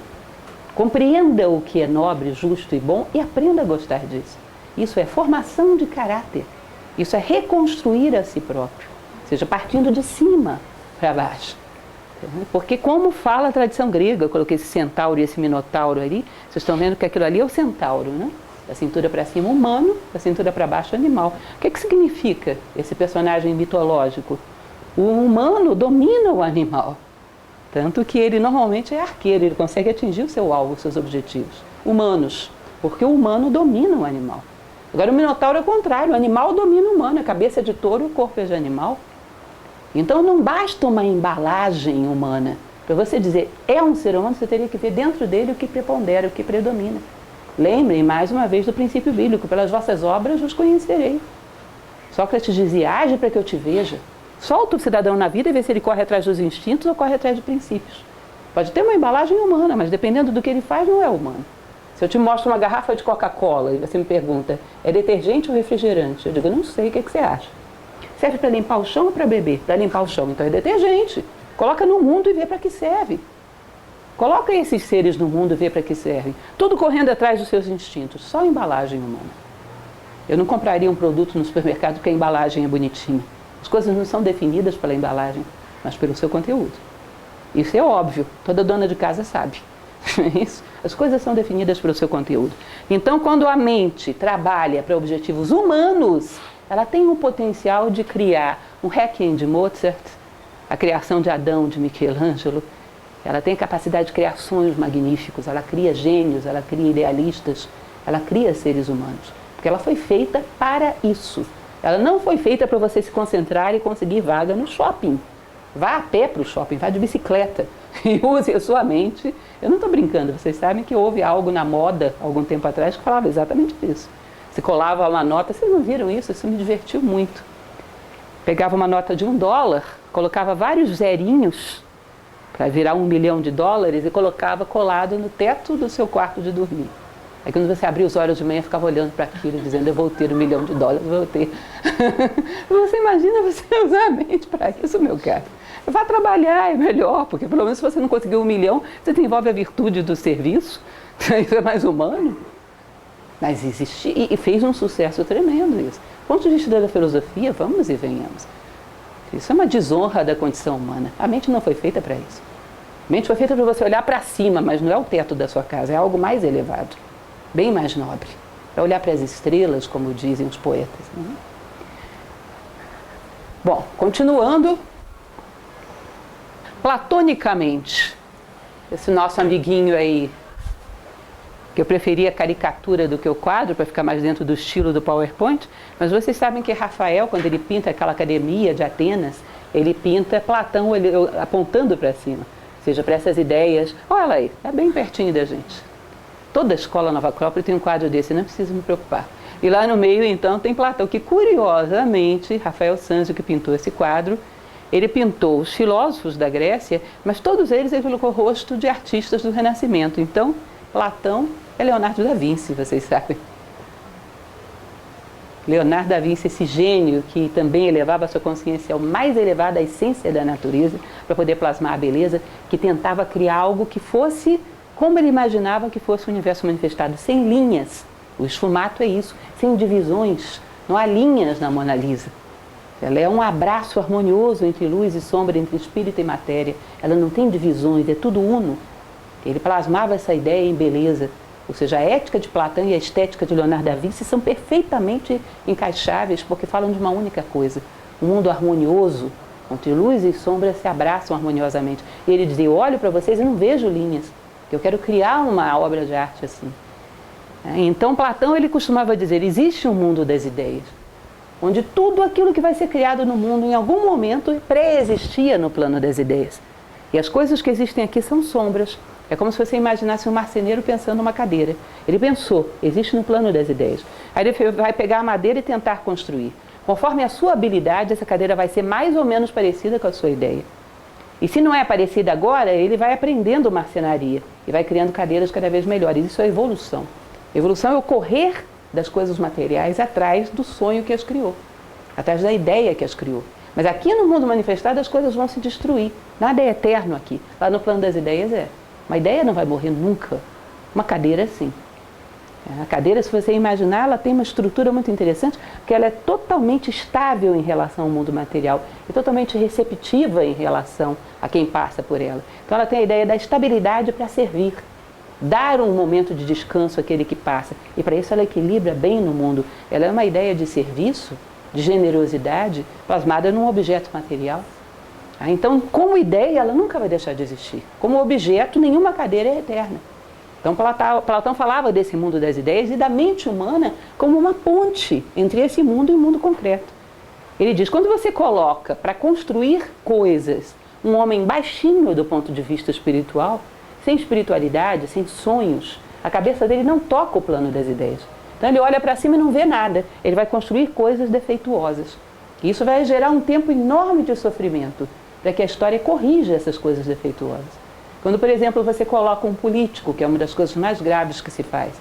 [SPEAKER 1] Compreenda o que é nobre, justo e bom e aprenda a gostar disso. Isso é formação de caráter. Isso é reconstruir a si próprio. Ou seja, partindo de cima para baixo. Porque como fala a tradição grega, eu coloquei esse centauro e esse minotauro ali, vocês estão vendo que aquilo ali é o centauro, né? Da cintura para cima humano, da cintura para baixo animal. O que significa esse personagem mitológico? O humano domina o animal, tanto que ele normalmente é arqueiro, ele consegue atingir o seu alvo, os seus objetivos. Humanos, porque o humano domina o animal. Agora o minotauro é o contrário, o animal domina o humano, a cabeça é de touro, o corpo é de animal. Então não basta uma embalagem humana. Para você dizer é um ser humano, você teria que ver dentro dele o que prepondera, o que predomina. Lembrem, mais uma vez, do princípio bíblico: pelas vossas obras vos conhecerei. Sócrates dizia: age para que eu te veja. Solta o cidadão na vida e vê se ele corre atrás dos instintos ou corre atrás de princípios. Pode ter uma embalagem humana, mas dependendo do que ele faz, não é humano. Se eu te mostro uma garrafa de Coca-Cola e você me pergunta: é detergente ou refrigerante? Eu digo: não sei, o que você acha? Serve para limpar o chão ou para beber? Para limpar o chão, então é detergente. Coloca no mundo e vê para que serve. Coloca esses seres no mundo e vê para que servem. Tudo correndo atrás dos seus instintos, só embalagem humana. Eu não compraria um produto no supermercado porque a embalagem é bonitinha. As coisas não são definidas pela embalagem, mas pelo seu conteúdo. Isso é óbvio, toda dona de casa sabe. Isso. As coisas são definidas pelo seu conteúdo. Então, quando a mente trabalha para objetivos humanos, ela tem o potencial de criar um Requiem de Mozart, a criação de Adão de Michelangelo. Ela tem a capacidade de criar sonhos magníficos, ela cria gênios, ela cria idealistas, ela cria seres humanos. Porque ela foi feita para isso. Ela não foi feita para você se concentrar e conseguir vaga no shopping. Vá a pé para o shopping, vá de bicicleta e use a sua mente. Eu não estou brincando, vocês sabem que houve algo na moda, algum tempo atrás, que falava exatamente isso. Se colava uma nota, vocês não viram isso? Isso me divertiu muito. Pegava uma nota de $1, colocava vários zerinhos para virar $1 milhão e colocava colado no teto do seu quarto de dormir. Aí quando você abria os olhos de manhã, ficava olhando para aquilo, dizendo: eu vou ter $1 milhão, vou ter. Você imagina você usar a mente para isso, meu caro? Vá trabalhar, é melhor, porque pelo menos se você não conseguiu $1 milhão, você desenvolve a virtude do serviço, isso é mais humano. Mas existe, e fez um sucesso tremendo isso. Do ponto de vista da filosofia, vamos e venhamos. Isso é uma desonra da condição humana. A mente não foi feita para isso. A mente foi feita para você olhar para cima, mas não é o teto da sua casa, é algo mais elevado, bem mais nobre. Para olhar para as estrelas, como dizem os poetas. Né? Bom, continuando, platonicamente, esse nosso amiguinho aí, que eu preferia a caricatura do que o quadro, para ficar mais dentro do estilo do PowerPoint, mas vocês sabem que Rafael, quando ele pinta aquela academia de Atenas, ele pinta Platão apontando para cima, ou seja, para essas ideias. Olha aí, é bem pertinho da gente. Toda a escola Nova Acrópole tem um quadro desse, não precisa me preocupar. E lá no meio, então, tem Platão, que curiosamente, Rafael Sanzio, que pintou esse quadro, ele pintou os filósofos da Grécia, mas todos eles ele colocou o rosto de artistas do Renascimento. Então, Platão é Leonardo da Vinci, vocês sabem. Leonardo da Vinci, esse gênio que também elevava a sua consciência ao mais elevado, à essência da natureza, para poder plasmar a beleza, que tentava criar algo que fosse como ele imaginava que fosse o universo manifestado, sem linhas. O esfumato é isso, sem divisões, não há linhas na Mona Lisa. Ela é um abraço harmonioso entre luz e sombra, entre espírito e matéria. Ela não tem divisões, é tudo uno. Ele plasmava essa ideia em beleza. Ou seja, a ética de Platão e a estética de Leonardo da Vinci são perfeitamente encaixáveis, porque falam de uma única coisa: um mundo harmonioso, onde luz e sombra se abraçam harmoniosamente. E ele dizia: eu olho para vocês e não vejo linhas, eu quero criar uma obra de arte assim. Então Platão ele costumava dizer: existe um mundo das ideias, onde tudo aquilo que vai ser criado no mundo em algum momento pré-existia no plano das ideias. E as coisas que existem aqui são sombras. É como se você imaginasse um marceneiro pensando uma cadeira. Ele pensou, existe no plano das ideias. Aí ele vai pegar a madeira e tentar construir. Conforme a sua habilidade, essa cadeira vai ser mais ou menos parecida com a sua ideia. E se não é parecida agora, ele vai aprendendo marcenaria e vai criando cadeiras cada vez melhores. Isso é evolução. Evolução é o correr das coisas materiais atrás do sonho que as criou, atrás da ideia que as criou. Mas aqui no mundo manifestado as coisas vão se destruir. Nada é eterno aqui. Lá no plano das ideias é. Uma ideia não vai morrer nunca. Uma cadeira sim. A cadeira, se você imaginar, ela tem uma estrutura muito interessante, porque ela é totalmente estável em relação ao mundo material e totalmente receptiva em relação a quem passa por ela. Então ela tem a ideia da estabilidade para servir, dar um momento de descanso àquele que passa. E para isso ela equilibra bem no mundo. Ela é uma ideia de serviço, de generosidade, plasmada num objeto material. Então, como ideia, ela nunca vai deixar de existir. Como objeto, nenhuma cadeira é eterna. Então, Platão falava desse mundo das ideias e da mente humana como uma ponte entre esse mundo e o mundo concreto. Ele diz, quando você coloca para construir coisas um homem baixinho do ponto de vista espiritual, sem espiritualidade, sem sonhos, A cabeça dele não toca o plano das ideias. Então ele olha para cima e não vê nada. Ele vai construir coisas defeituosas. E isso vai gerar um tempo enorme de sofrimento para que a história corrija essas coisas defeituosas. Quando, por exemplo, você coloca um político, que é uma das coisas mais graves que se faz,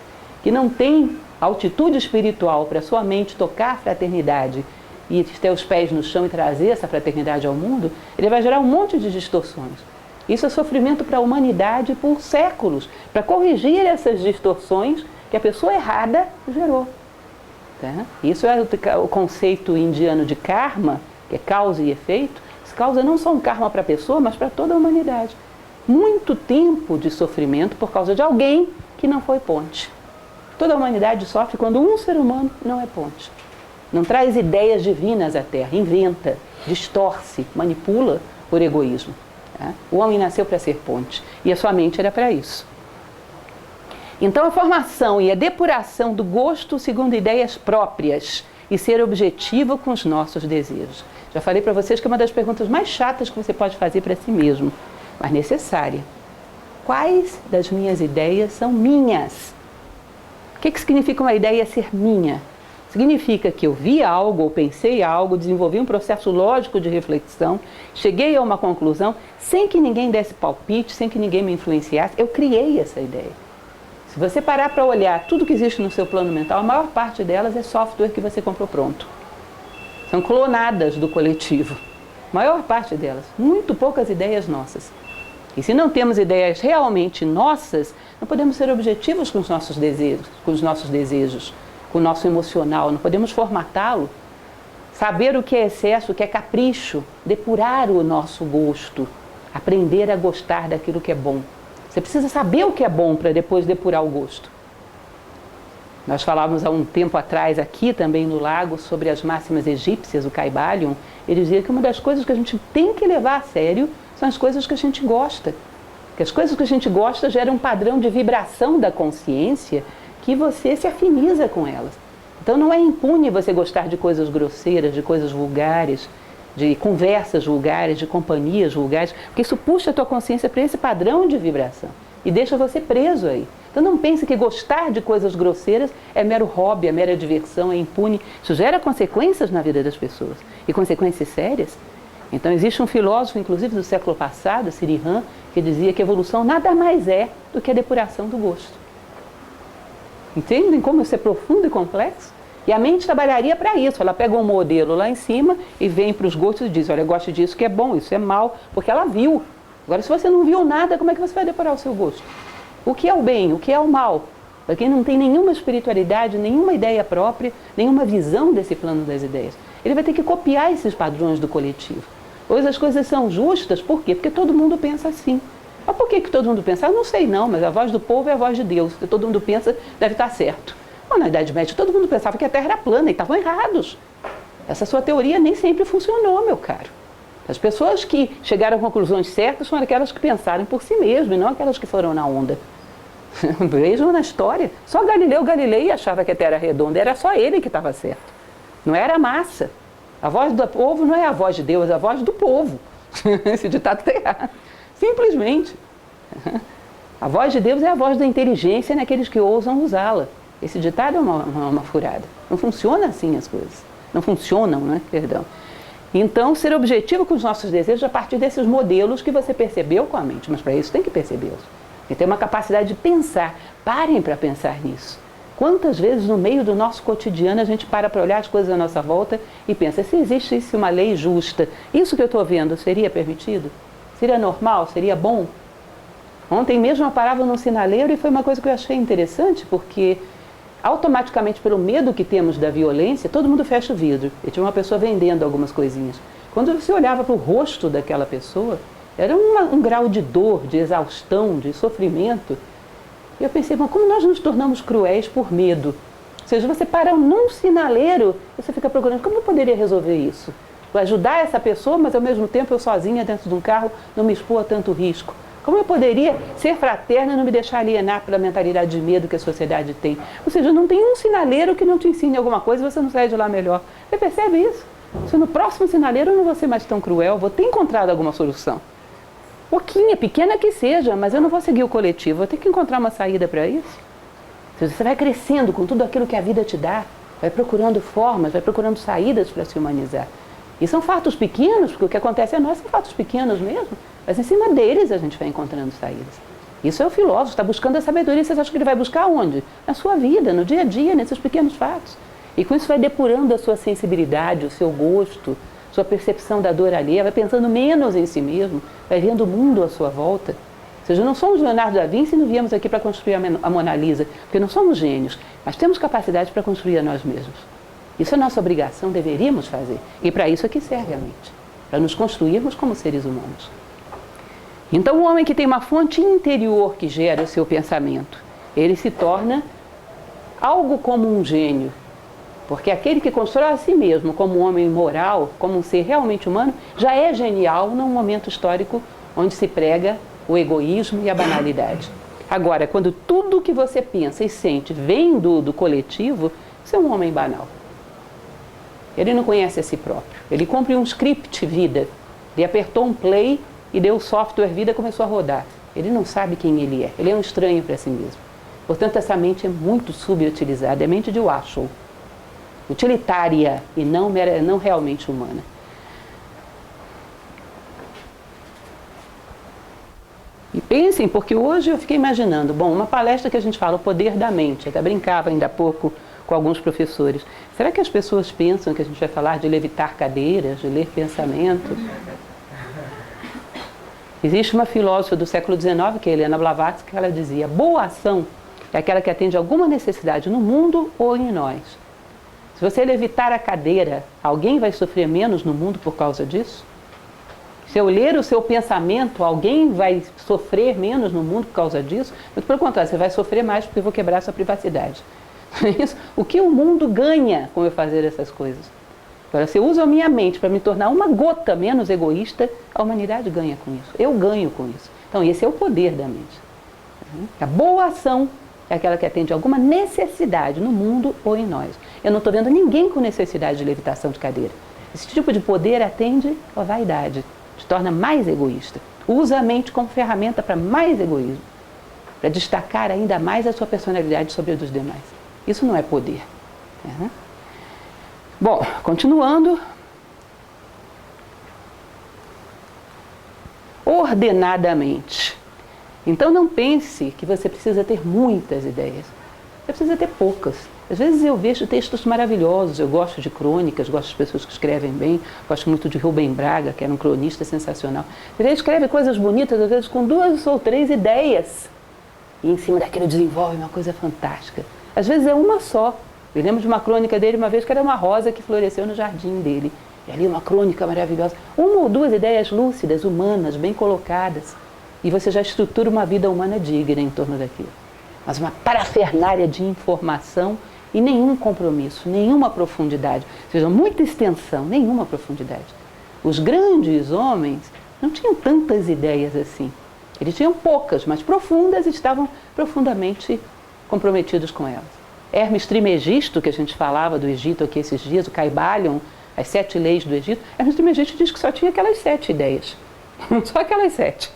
[SPEAKER 1] que não tem altitude espiritual para sua mente tocar a fraternidade e ter os pés no chão e trazer essa fraternidade ao mundo, ele vai gerar um monte de distorções. Isso é sofrimento para a humanidade por séculos, para corrigir essas distorções que a pessoa errada gerou. Tá? Isso é o conceito indiano de karma, que é causa e efeito. Essa causa não só um karma para a pessoa, mas para toda a humanidade. Muito tempo de sofrimento por causa de alguém que não foi ponte. Toda a humanidade sofre quando um ser humano não é ponte. Não traz ideias divinas à Terra, inventa, distorce, manipula por egoísmo. Tá? O homem nasceu para ser ponte e a sua mente era para isso. Então a formação e a depuração do gosto segundo ideias próprias e ser objetivo com os nossos desejos. Já falei para vocês que é uma das perguntas mais chatas que você pode fazer para si mesmo, mas necessária. Quais das minhas ideias são minhas? O que significa uma ideia ser minha? Significa que eu vi algo, ou pensei algo, desenvolvi um processo lógico de reflexão, cheguei a uma conclusão, sem que ninguém desse palpite, sem que ninguém me influenciasse, eu criei essa ideia. Se você parar para olhar tudo que existe no seu plano mental, a maior parte delas é software que você comprou pronto. São clonadas do coletivo. A maior parte delas. Muito poucas ideias nossas. E se não temos ideias realmente nossas, não podemos ser objetivos com os nossos desejos, com o nosso emocional, não podemos formatá-lo. Saber o que é excesso, o que é capricho, depurar o nosso gosto, aprender a gostar daquilo que é bom. Você precisa saber o que é bom para depois depurar o gosto. Nós falávamos há um tempo atrás aqui também no Lago sobre as máximas egípcias, o Caibalion. Ele dizia que uma das coisas que a gente tem que levar a sério são as coisas que a gente gosta. Que as coisas que a gente gosta geram um padrão de vibração da consciência que você se afiniza com elas. Então não é impune você gostar de coisas grosseiras, de coisas vulgares, de conversas vulgares, de companhias vulgares, porque isso puxa a tua consciência para esse padrão de vibração e deixa você preso aí. Então não pense que gostar de coisas grosseiras é mero hobby, é mera diversão, é impune. Isso gera consequências na vida das pessoas, e consequências sérias. Então existe um filósofo, inclusive do século passado, Sri Ram, que dizia que a evolução nada mais é do que a depuração do gosto. Entendem como isso é profundo e complexo? E a mente trabalharia para isso. Ela pega um modelo lá em cima e vem para os gostos e diz, olha, eu gosto disso que é bom, isso é mal, porque ela viu. Agora, se você não viu nada, como é que você vai depurar o seu gosto? O que é o bem, o que é o mal? Para quem não tem nenhuma espiritualidade, nenhuma ideia própria, nenhuma visão desse plano das ideias, ele vai ter que copiar esses padrões do coletivo. Hoje as coisas são justas, por quê? Porque todo mundo pensa assim. Mas por que todo mundo pensa? Eu não sei não, mas a voz do povo é a voz de Deus. Se todo mundo pensa, deve estar certo. Bom, na Idade Média todo mundo pensava que a Terra era plana e estavam errados. Essa sua teoria nem sempre funcionou, meu caro. As pessoas que chegaram a conclusões certas foram aquelas que pensaram por si mesmas e não aquelas que foram na onda. Vejam na história. Só Galileu Galilei achava que a Terra era redonda, era só ele que estava certo. Não era a massa. A voz do povo não é a voz de Deus, é a voz do povo. Esse ditado está errado. Simplesmente. A voz de Deus é a voz da inteligência naqueles que ousam usá-la. Esse ditado é uma furada. Não funciona assim as coisas. Não funcionam, né? Perdão. Então, ser objetivo com os nossos desejos a partir desses modelos que você percebeu com a mente. Mas para isso tem que percebê-los. E ter uma capacidade de pensar. Parem para pensar nisso. Quantas vezes no meio do nosso cotidiano a gente para olhar as coisas à nossa volta e pensa, se existisse uma lei justa, isso que eu estou vendo seria permitido? Seria normal? Seria bom? Ontem mesmo eu parava num sinaleiro e foi uma coisa que eu achei interessante, porque automaticamente pelo medo que temos da violência, todo mundo fecha o vidro. E tinha uma pessoa vendendo algumas coisinhas. Quando você olhava para o rosto daquela pessoa, era um grau de dor, de exaustão, de sofrimento. E eu pensei, mas como nós nos tornamos cruéis por medo? Ou seja, você para num sinaleiro e você fica procurando, como eu poderia resolver isso? Vou ajudar essa pessoa, mas ao mesmo tempo eu sozinha dentro de um carro não me expor a tanto risco. Como eu poderia ser fraterna e não me deixar alienar pela mentalidade de medo que a sociedade tem? Ou seja, não tem um sinaleiro que não te ensine alguma coisa e você não sai de lá melhor. Você percebe isso? Se no próximo sinaleiro eu não vou ser mais tão cruel, vou ter encontrado alguma solução. Pouquinha, pequena que seja, mas eu não vou seguir o coletivo, vou ter que encontrar uma saída para isso. Você vai crescendo com tudo aquilo que a vida te dá, vai procurando formas, vai procurando saídas para se humanizar. E são fatos pequenos, porque o que acontece a nós são fatos pequenos mesmo, mas em cima deles a gente vai encontrando saídas. Isso é o filósofo, está buscando a sabedoria. Vocês acham que ele vai buscar onde? Na sua vida, no dia a dia, nesses pequenos fatos. E com isso vai depurando a sua sensibilidade, o seu gosto, sua percepção da dor alheia, vai pensando menos em si mesmo, vai vendo o mundo à sua volta. Ou seja, não somos Leonardo da Vinci e não viemos aqui para construir a Mona Lisa, porque não somos gênios, mas temos capacidade para construir a nós mesmos. Isso é nossa obrigação, deveríamos fazer. E para isso é que serve a mente, para nos construirmos como seres humanos. Então, o homem que tem uma fonte interior que gera o seu pensamento, ele se torna algo como um gênio. Porque aquele que constrói a si mesmo como um homem moral, como um ser realmente humano, já é genial num momento histórico onde se prega o egoísmo e a banalidade. Agora, quando tudo que você pensa e sente vem do coletivo, você é um homem banal. Ele não conhece a si próprio. Ele cumpre um script vida. Ele apertou um play e deu o software vida e começou a rodar. Ele não sabe quem ele é. Ele é um estranho para si mesmo. Portanto, essa mente é muito subutilizada. É a mente de Washoe. Utilitária e não realmente humana. E pensem, porque hoje eu fiquei imaginando, bom, uma palestra que a gente fala, o poder da mente, até brincava ainda há pouco com alguns professores. Será que as pessoas pensam que a gente vai falar de levitar cadeiras, de ler pensamento? Existe uma filósofa do século XIX, que é Helena Blavatsky, que ela dizia, boa ação é aquela que atende a alguma necessidade no mundo ou em nós. Se você levitar a cadeira, alguém vai sofrer menos no mundo por causa disso? Se eu ler o seu pensamento, alguém vai sofrer menos no mundo por causa disso? Muito pelo contrário, você vai sofrer mais porque eu vou quebrar sua privacidade. Isso. O que o mundo ganha com eu fazer essas coisas? Agora, se eu uso a minha mente para me tornar uma gota menos egoísta, a humanidade ganha com isso. Eu ganho com isso. Então, esse é o poder da mente. A boa ação é aquela que atende a alguma necessidade no mundo ou em nós. Eu não estou vendo ninguém com necessidade de levitação de cadeira. Esse tipo de poder atende à vaidade, te torna mais egoísta. Usa a mente como ferramenta para mais egoísmo, para destacar ainda mais a sua personalidade sobre a dos demais. Isso não é poder. Bom, continuando. Ordenadamente. Então não pense que você precisa ter muitas ideias. Você precisa ter poucas. Às vezes eu vejo textos maravilhosos, eu gosto de crônicas, gosto de pessoas que escrevem bem, gosto muito de Rubem Braga, que era um cronista sensacional. Ele escreve coisas bonitas, às vezes com 2 ou 3 ideias. E em cima daquilo desenvolve uma coisa fantástica. Às vezes é uma só. Eu lembro de uma crônica dele uma vez que era uma rosa que floresceu no jardim dele. E ali uma crônica maravilhosa. 1 ou 2 ideias lúcidas, humanas, bem colocadas. E você já estrutura uma vida humana digna em torno daquilo. Mas uma parafernália de informação e nenhum compromisso, nenhuma profundidade. Ou seja, muita extensão, nenhuma profundidade. Os grandes homens não tinham tantas ideias assim. Eles tinham poucas, mas profundas e estavam profundamente comprometidos com elas. Hermes Trismegisto, que a gente falava do Egito aqui esses dias, o Caibalion, as 7 leis do Egito, Hermes Trismegisto diz que só tinha aquelas 7 ideias. Só aquelas 7.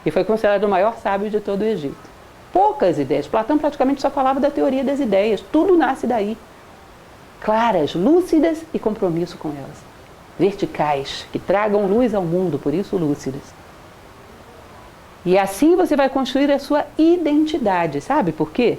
[SPEAKER 1] E foi considerado o maior sábio de todo o Egito. Poucas ideias. Platão praticamente só falava da teoria das ideias. Tudo nasce daí. Claras, lúcidas e compromisso com elas. Verticais, que tragam luz ao mundo, por isso lúcidas. E assim você vai construir a sua identidade. Sabe por quê?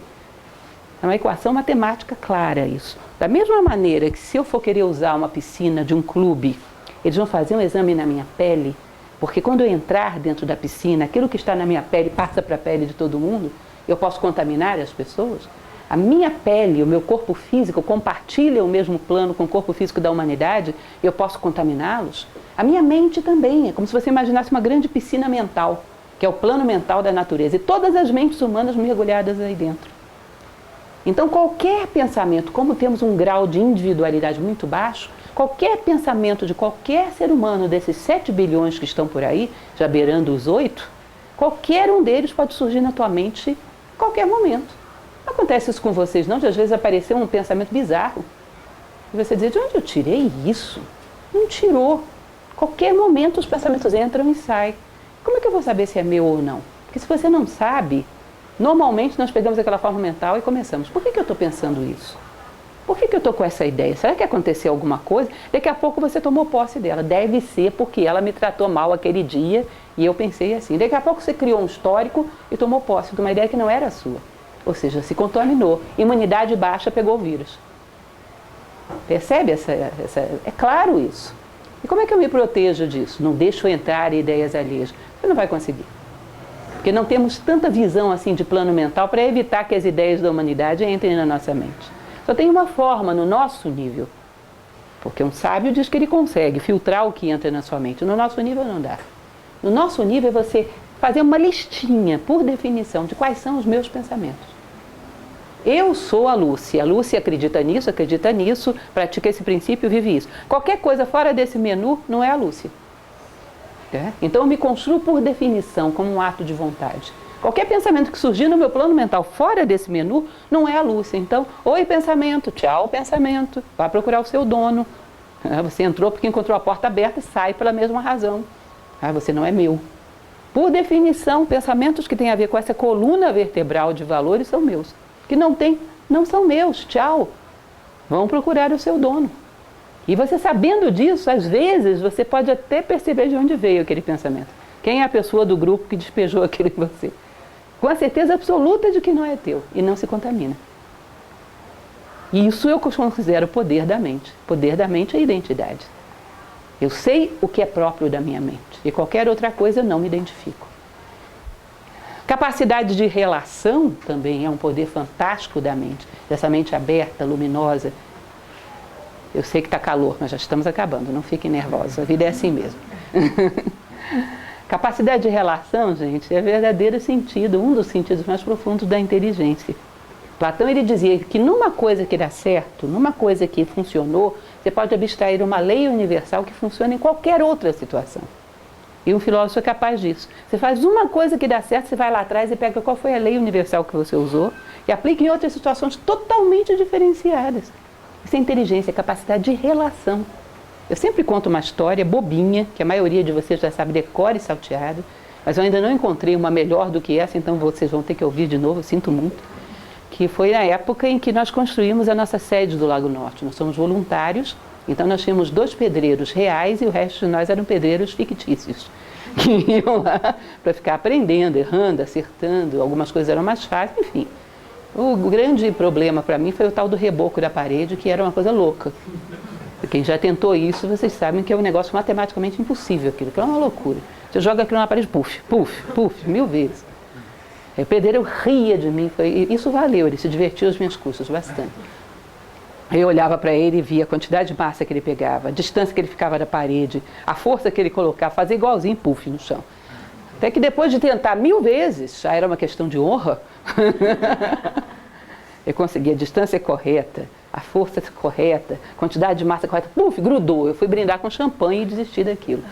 [SPEAKER 1] É uma equação matemática clara isso. Da mesma maneira que se eu for querer usar uma piscina de um clube, eles vão fazer um exame na minha pele, porque quando eu entrar dentro da piscina, aquilo que está na minha pele passa para a pele de todo mundo, eu posso contaminar as pessoas. A minha pele, o meu corpo físico compartilha o mesmo plano com o corpo físico da humanidade, e eu posso contaminá-los. A minha mente também, é como se você imaginasse uma grande piscina mental, que é o plano mental da natureza, e todas as mentes humanas mergulhadas aí dentro. Então qualquer pensamento, como temos um grau de individualidade muito baixo, qualquer pensamento de qualquer ser humano desses 7 bilhões que estão por aí, já beirando os 8, qualquer um deles pode surgir na tua mente a qualquer momento. Não acontece isso com vocês não, de às vezes aparecer um pensamento bizarro. E você dizer, de onde eu tirei isso? Não tirou. Qualquer momento os pensamentos entram e saem. Como é que eu vou saber se é meu ou não? Porque se você não sabe, Normalmente nós pegamos aquela forma mental e começamos. Por que eu estou pensando isso? Por que eu estou com essa ideia? Será que aconteceu alguma coisa? Daqui a pouco você tomou posse dela. Deve ser porque ela me tratou mal aquele dia e eu pensei assim. Daqui a pouco você criou um histórico e tomou posse de uma ideia que não era sua. Ou seja, se contaminou. Imunidade baixa, pegou o vírus. Percebe É claro isso. E como é que eu me protejo disso? Não deixo entrar ideias alheias. Você não vai conseguir. Porque não temos tanta visão assim de plano mental para evitar que as ideias da humanidade entrem na nossa mente. Só tem uma forma no nosso nível. Porque um sábio diz que ele consegue filtrar o que entra na sua mente. No nosso nível não dá. No nosso nível é você fazer uma listinha, por definição, de quais são os meus pensamentos. Eu sou a Lúcia acredita nisso, pratica esse princípio, vive isso. Qualquer coisa fora desse menu não é a Lúcia. Então eu me construo por definição, como um ato de vontade. Qualquer pensamento que surgir no meu plano mental fora desse menu não é a Lúcia. Então, oi pensamento, tchau pensamento, vá procurar o seu dono. Você entrou porque encontrou a porta aberta e sai pela mesma razão. Você não é meu. Por definição, pensamentos que têm a ver com essa coluna vertebral de valores são meus. Que não são meus, tchau. Vão procurar o seu dono. E você sabendo disso, às vezes, você pode até perceber de onde veio aquele pensamento. Quem é a pessoa do grupo que despejou aquilo em você? Com a certeza absoluta de que não é teu e não se contamina. E isso eu considero poder da mente. Poder da mente é identidade. Eu sei o que é próprio da minha mente e qualquer outra coisa eu não me identifico. Capacidade de relação também é um poder fantástico da mente, dessa mente aberta, luminosa. Eu sei que está calor, mas já estamos acabando, não fiquem nervosos, a vida é assim mesmo. Capacidade de relação, gente, é verdadeiro sentido, um dos sentidos mais profundos da inteligência. Platão ele dizia que numa coisa que dá certo, numa coisa que funcionou, você pode abstrair uma lei universal que funciona em qualquer outra situação. E um filósofo é capaz disso. Você faz uma coisa que dá certo, você vai lá atrás e pega qual foi a lei universal que você usou e aplica em outras situações totalmente diferenciadas. Isso é inteligência, é capacidade de relação. Eu sempre conto uma história bobinha, que a maioria de vocês já sabe decore e salteado, mas eu ainda não encontrei uma melhor do que essa, então vocês vão ter que ouvir de novo, eu sinto muito, que foi na época em que nós construímos a nossa sede do Lago Norte. Nós somos voluntários, então nós tínhamos 2 pedreiros reais e o resto de nós eram pedreiros fictícios, que iam lá para ficar aprendendo, errando, acertando, algumas coisas eram mais fáceis, enfim. O grande problema para mim foi o tal do reboco da parede, que era uma coisa louca. Quem já tentou isso, vocês sabem que é um negócio matematicamente impossível aquilo, que é uma loucura. Você joga aquilo na parede, puf, puf, puf, 1000 vezes. Aí o pedreiro ria de mim, isso valeu, ele se divertiu aos meus custos bastante. Eu olhava para ele e via a quantidade de massa que ele pegava, a distância que ele ficava da parede, a força que ele colocava, fazia igualzinho, puf, no chão. Até que depois de tentar 1000 vezes, já era uma questão de honra, eu consegui a distância correta, a força correta, a quantidade de massa correta, puf, grudou. Eu fui brindar com champanhe e desisti daquilo.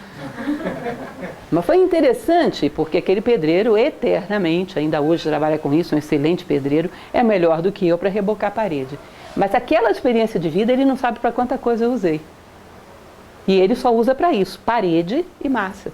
[SPEAKER 1] Mas foi interessante, porque aquele pedreiro eternamente, ainda hoje trabalha com isso, um excelente pedreiro, é melhor do que eu para rebocar a parede. Mas aquela experiência de vida, ele não sabe para quanta coisa eu usei. E ele só usa para isso, parede e massa.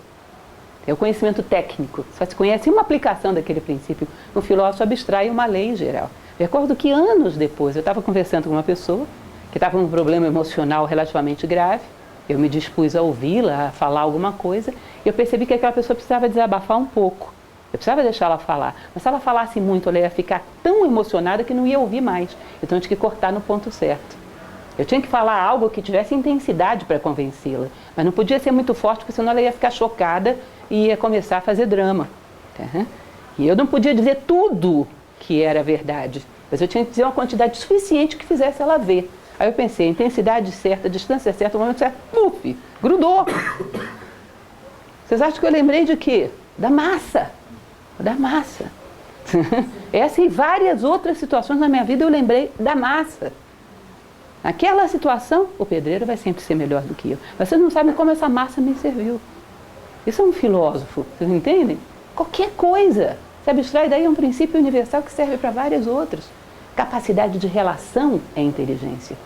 [SPEAKER 1] É o conhecimento técnico, só se conhece uma aplicação daquele princípio. O filósofo abstrai uma lei geral. Recordo que anos depois, eu estava conversando com uma pessoa que estava com um problema emocional relativamente grave. Eu me dispus a ouvi-la, a falar alguma coisa, e eu percebi que aquela pessoa precisava desabafar um pouco. Eu precisava deixar ela falar. Mas se ela falasse muito, ela ia ficar tão emocionada que não ia ouvir mais. Então eu tinha que cortar no ponto certo. Eu tinha que falar algo que tivesse intensidade para convencê-la. Mas não podia ser muito forte, porque senão ela ia ficar chocada e ia começar a fazer drama. E eu não podia dizer tudo que era verdade, mas eu tinha que dizer uma quantidade suficiente que fizesse ela ver. Aí eu pensei, intensidade certa, distância certa, o momento certo, puf, grudou. Vocês acham que eu lembrei de quê? Da massa. Da massa. Essa e várias outras situações na minha vida eu lembrei da massa. Naquela situação, o pedreiro vai sempre ser melhor do que eu. Mas vocês não sabem como essa massa me serviu. Isso é um filósofo, vocês entendem? Qualquer coisa. Se abstrai daí um princípio universal que serve para várias outras. Capacidade de relação é inteligência.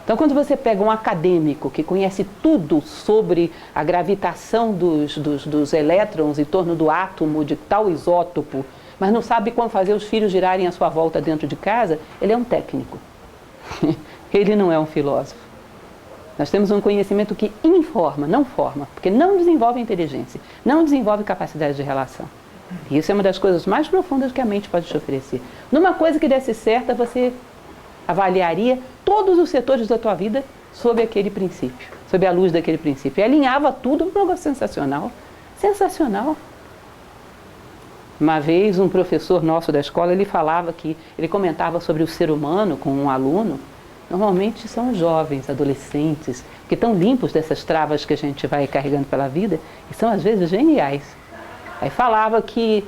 [SPEAKER 1] Então, quando você pega um acadêmico que conhece tudo sobre a gravitação dos elétrons em torno do átomo de tal isótopo, mas não sabe como fazer os filhos girarem à sua volta dentro de casa, ele é um técnico. Ele não é um filósofo. Nós temos um conhecimento que informa, não forma, porque não desenvolve inteligência, não desenvolve capacidade de relação. E isso é uma das coisas mais profundas que a mente pode te oferecer. Numa coisa que desse certa, você avaliaria todos os setores da tua vida sob aquele princípio, sob a luz daquele princípio. E alinhava tudo para um negócio sensacional. Sensacional. Uma vez um professor nosso da escola, ele comentava sobre o ser humano com um aluno. Normalmente são os jovens, adolescentes, que estão limpos dessas travas que a gente vai carregando pela vida e são às vezes geniais. Aí falava que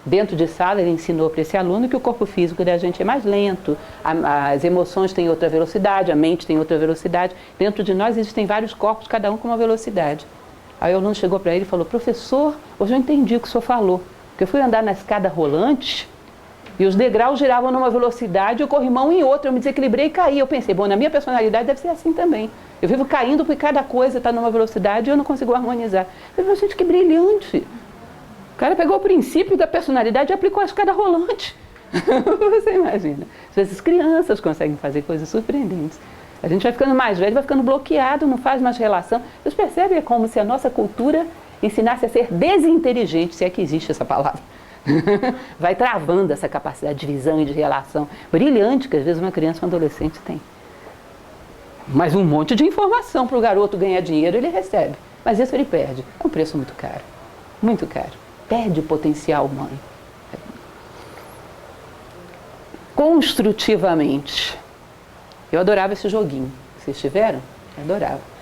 [SPEAKER 1] dentro de sala ele ensinou para esse aluno que o corpo físico da gente é mais lento, as emoções têm outra velocidade, a mente tem outra velocidade. Dentro de nós existem vários corpos, cada um com uma velocidade. Aí o aluno chegou para ele e falou: professor, hoje eu entendi o que o senhor falou. Porque eu fui andar na escada rolante e os degraus giravam numa velocidade e o corrimão em outra. Eu me desequilibrei e caí. Eu pensei, bom, na minha personalidade deve ser assim também. Eu vivo caindo porque cada coisa está numa velocidade e eu não consigo harmonizar. Eu falei, gente, que brilhante. O cara pegou o princípio da personalidade e aplicou a escada rolante. Você imagina. Às vezes crianças conseguem fazer coisas surpreendentes. A gente vai ficando mais velho, vai ficando bloqueado, não faz mais relação. Vocês percebem? É como se a nossa cultura ensinasse a ser desinteligente, se é que existe essa palavra. Vai travando essa capacidade de visão e de relação brilhante que às vezes uma criança ou um adolescente tem. Mas um monte de informação para o garoto ganhar dinheiro ele recebe. Mas isso ele perde. É um preço muito caro. Muito caro. Perde o potencial humano. Construtivamente. Eu adorava esse joguinho. Vocês tiveram? Eu adorava.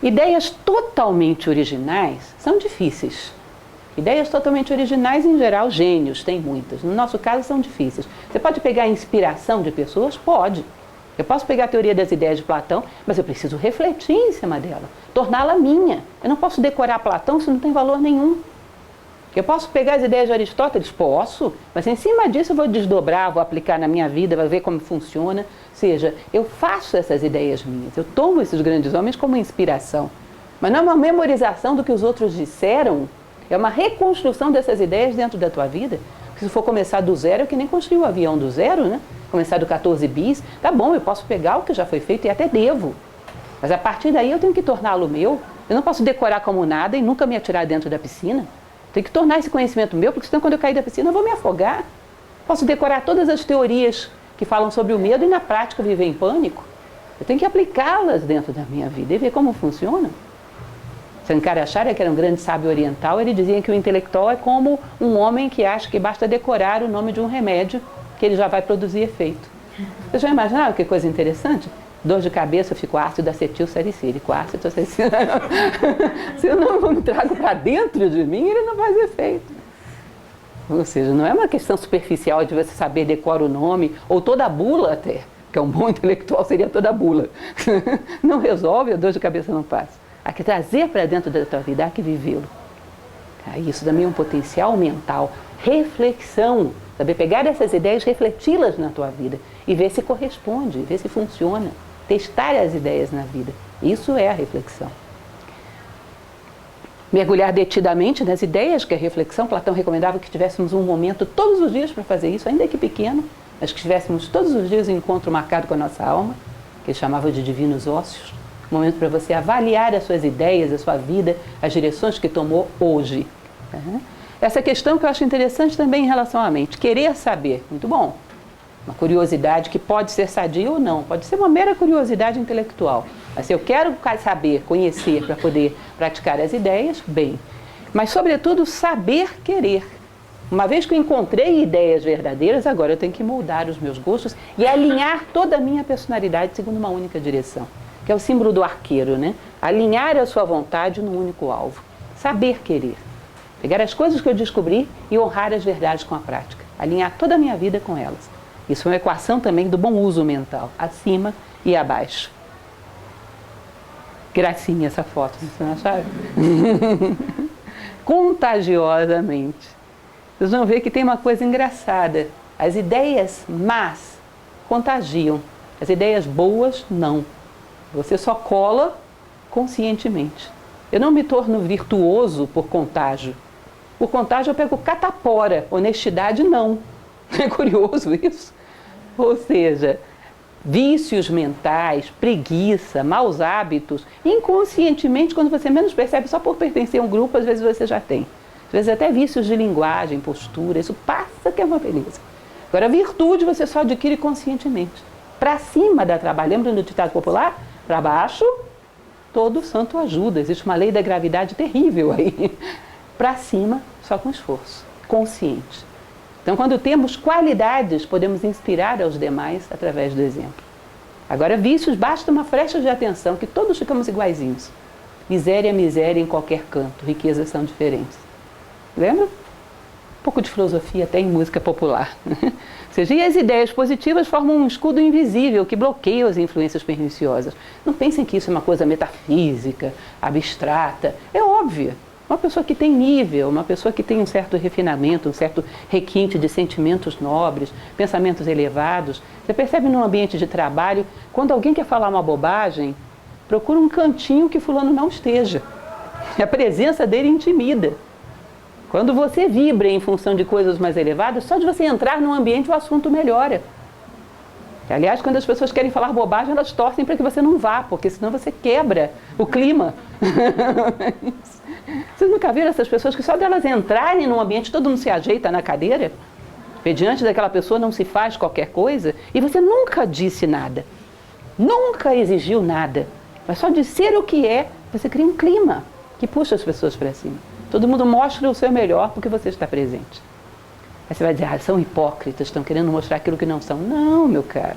[SPEAKER 1] Ideias totalmente originais são difíceis. Ideias totalmente originais, em geral, gênios, tem muitas. No nosso caso, são difíceis. Você pode pegar a inspiração de pessoas? Pode. Eu posso pegar a teoria das ideias de Platão, mas eu preciso refletir em cima dela, torná-la minha. Eu não posso decorar Platão se não tem valor nenhum. Eu posso pegar as ideias de Aristóteles? Posso, mas em cima disso eu vou desdobrar, vou aplicar na minha vida, vou ver como funciona. Ou seja, eu faço essas ideias minhas, eu tomo esses grandes homens como inspiração. Mas não é uma memorização do que os outros disseram, é uma reconstrução dessas ideias dentro da tua vida. Porque se for começar do zero, é que nem construir o avião do zero, né? Começar do 14 bis, tá bom, eu posso pegar o que já foi feito e até devo. Mas a partir daí eu tenho que torná-lo meu. Eu não posso decorar como nada e nunca me atirar dentro da piscina. Tenho que tornar esse conhecimento meu, porque senão quando eu cair da piscina eu vou me afogar. Posso decorar todas as teorias que falam sobre o medo e na prática viver em pânico. Eu tenho que aplicá-las dentro da minha vida e ver como funciona. Shankaracharya, que era um grande sábio oriental, ele dizia que o intelectual é como um homem que acha que basta decorar o nome de um remédio que ele já vai produzir efeito. Você já imaginaram que coisa interessante? Dor de cabeça, eu fico ácido acetilsalicílico, ácido acetilsalicílico. Se eu não trago para dentro de mim, ele não faz efeito. Ou seja, não é uma questão superficial de você saber decorar o nome, ou toda a bula até, que é um bom intelectual seria toda a bula. Não resolve, a dor de cabeça não passa. Há que trazer para dentro da tua vida, há que vivê-lo. Isso também é um potencial mental, reflexão, saber pegar essas ideias, refleti-las na tua vida e ver se corresponde, ver se funciona, testar as ideias na vida. Isso é a reflexão. Mergulhar detidamente nas ideias, que é a reflexão. Platão recomendava que tivéssemos um momento todos os dias para fazer isso, ainda que pequeno, mas que tivéssemos todos os dias um encontro marcado com a nossa alma, que ele chamava de divinos ócios. Um momento para você avaliar as suas ideias, a sua vida, as direções que tomou hoje. Essa questão que eu acho interessante também em relação à mente. Querer saber, muito bom. Uma curiosidade que pode ser sadia ou não, pode ser uma mera curiosidade intelectual. Mas se eu quero saber, conhecer para poder praticar as ideias, bem. Mas, sobretudo, saber querer. Uma vez que eu encontrei ideias verdadeiras, agora eu tenho que moldar os meus gostos e alinhar toda a minha personalidade segundo uma única direção. Que é o símbolo do arqueiro, né? Alinhar a sua vontade num único alvo. Saber querer. Pegar as coisas que eu descobri e honrar as verdades com a prática. Alinhar toda a minha vida com elas. Isso é uma equação também do bom uso mental. Acima e abaixo. Gracinha essa foto, você não acharam? Contagiosamente. Vocês vão ver que tem uma coisa engraçada. As ideias más contagiam. As ideias boas, não. Você só cola conscientemente. Eu não me torno virtuoso por contágio. O contágio eu pego catapora, honestidade não. É curioso isso. Ou seja, vícios mentais, preguiça, maus hábitos, inconscientemente, quando você menos percebe, só por pertencer a um grupo, às vezes você já tem. Às vezes até vícios de linguagem, postura, isso passa que é uma beleza. Agora, a virtude você só adquire conscientemente. Para cima dá trabalho. Lembra do ditado popular? Para baixo, todo santo ajuda. Existe uma lei da gravidade terrível aí. Para cima, só com esforço, consciente. Então, quando temos qualidades, podemos inspirar aos demais através do exemplo. Agora, vícios, basta uma flecha de atenção, que todos ficamos iguaizinhos. Miséria é miséria em qualquer canto, riquezas são diferentes. Lembra? Um pouco de filosofia até em música popular. Ou seja, e as ideias positivas formam um escudo invisível que bloqueia as influências perniciosas. Não pensem que isso é uma coisa metafísica, abstrata. É óbvio. Uma pessoa que tem nível, uma pessoa que tem um certo refinamento, um certo requinte de sentimentos nobres, pensamentos elevados. Você percebe num ambiente de trabalho, quando alguém quer falar uma bobagem, procura um cantinho que fulano não esteja. A presença dele intimida. Quando você vibra em função de coisas mais elevadas, só de você entrar num ambiente o assunto melhora. Aliás, quando as pessoas querem falar bobagem, elas torcem para que você não vá, porque senão você quebra o clima. Vocês nunca viram essas pessoas que só delas entrarem num ambiente, todo mundo se ajeita na cadeira? Porque diante daquela pessoa não se faz qualquer coisa, e você nunca disse nada, nunca exigiu nada, mas só de ser o que é, você cria um clima que puxa as pessoas para cima. Todo mundo mostra o seu melhor porque você está presente. Aí você vai dizer, são hipócritas, estão querendo mostrar aquilo que não são. Não, meu caro.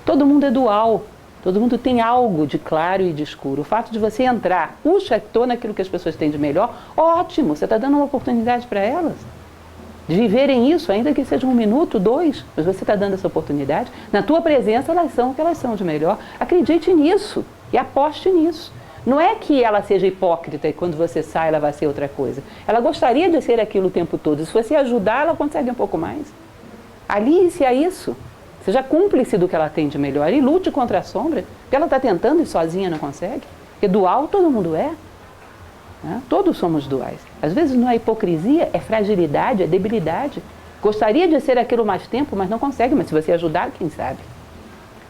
[SPEAKER 1] Todo mundo é dual. Todo mundo tem algo de claro e de escuro. O fato de você entrar, puxa, estou naquilo que as pessoas têm de melhor, ótimo, você está dando uma oportunidade para elas. De viverem isso, ainda que seja 1 minuto, 2, mas você está dando essa oportunidade. Na tua presença, elas são o que elas são de melhor. Acredite nisso e aposte nisso. Não é que ela seja hipócrita e quando você sai ela vai ser outra coisa. Ela gostaria de ser aquilo o tempo todo. Se você ajudar, ela consegue um pouco mais. Alice a isso. Seja cúmplice do que ela tem de melhor e lute contra a sombra. Porque ela está tentando e sozinha não consegue. Porque dual todo mundo é. Né? Todos somos duais. Às vezes não é hipocrisia, é fragilidade, é debilidade. Gostaria de ser aquilo mais tempo, mas não consegue. Mas se você ajudar, quem sabe?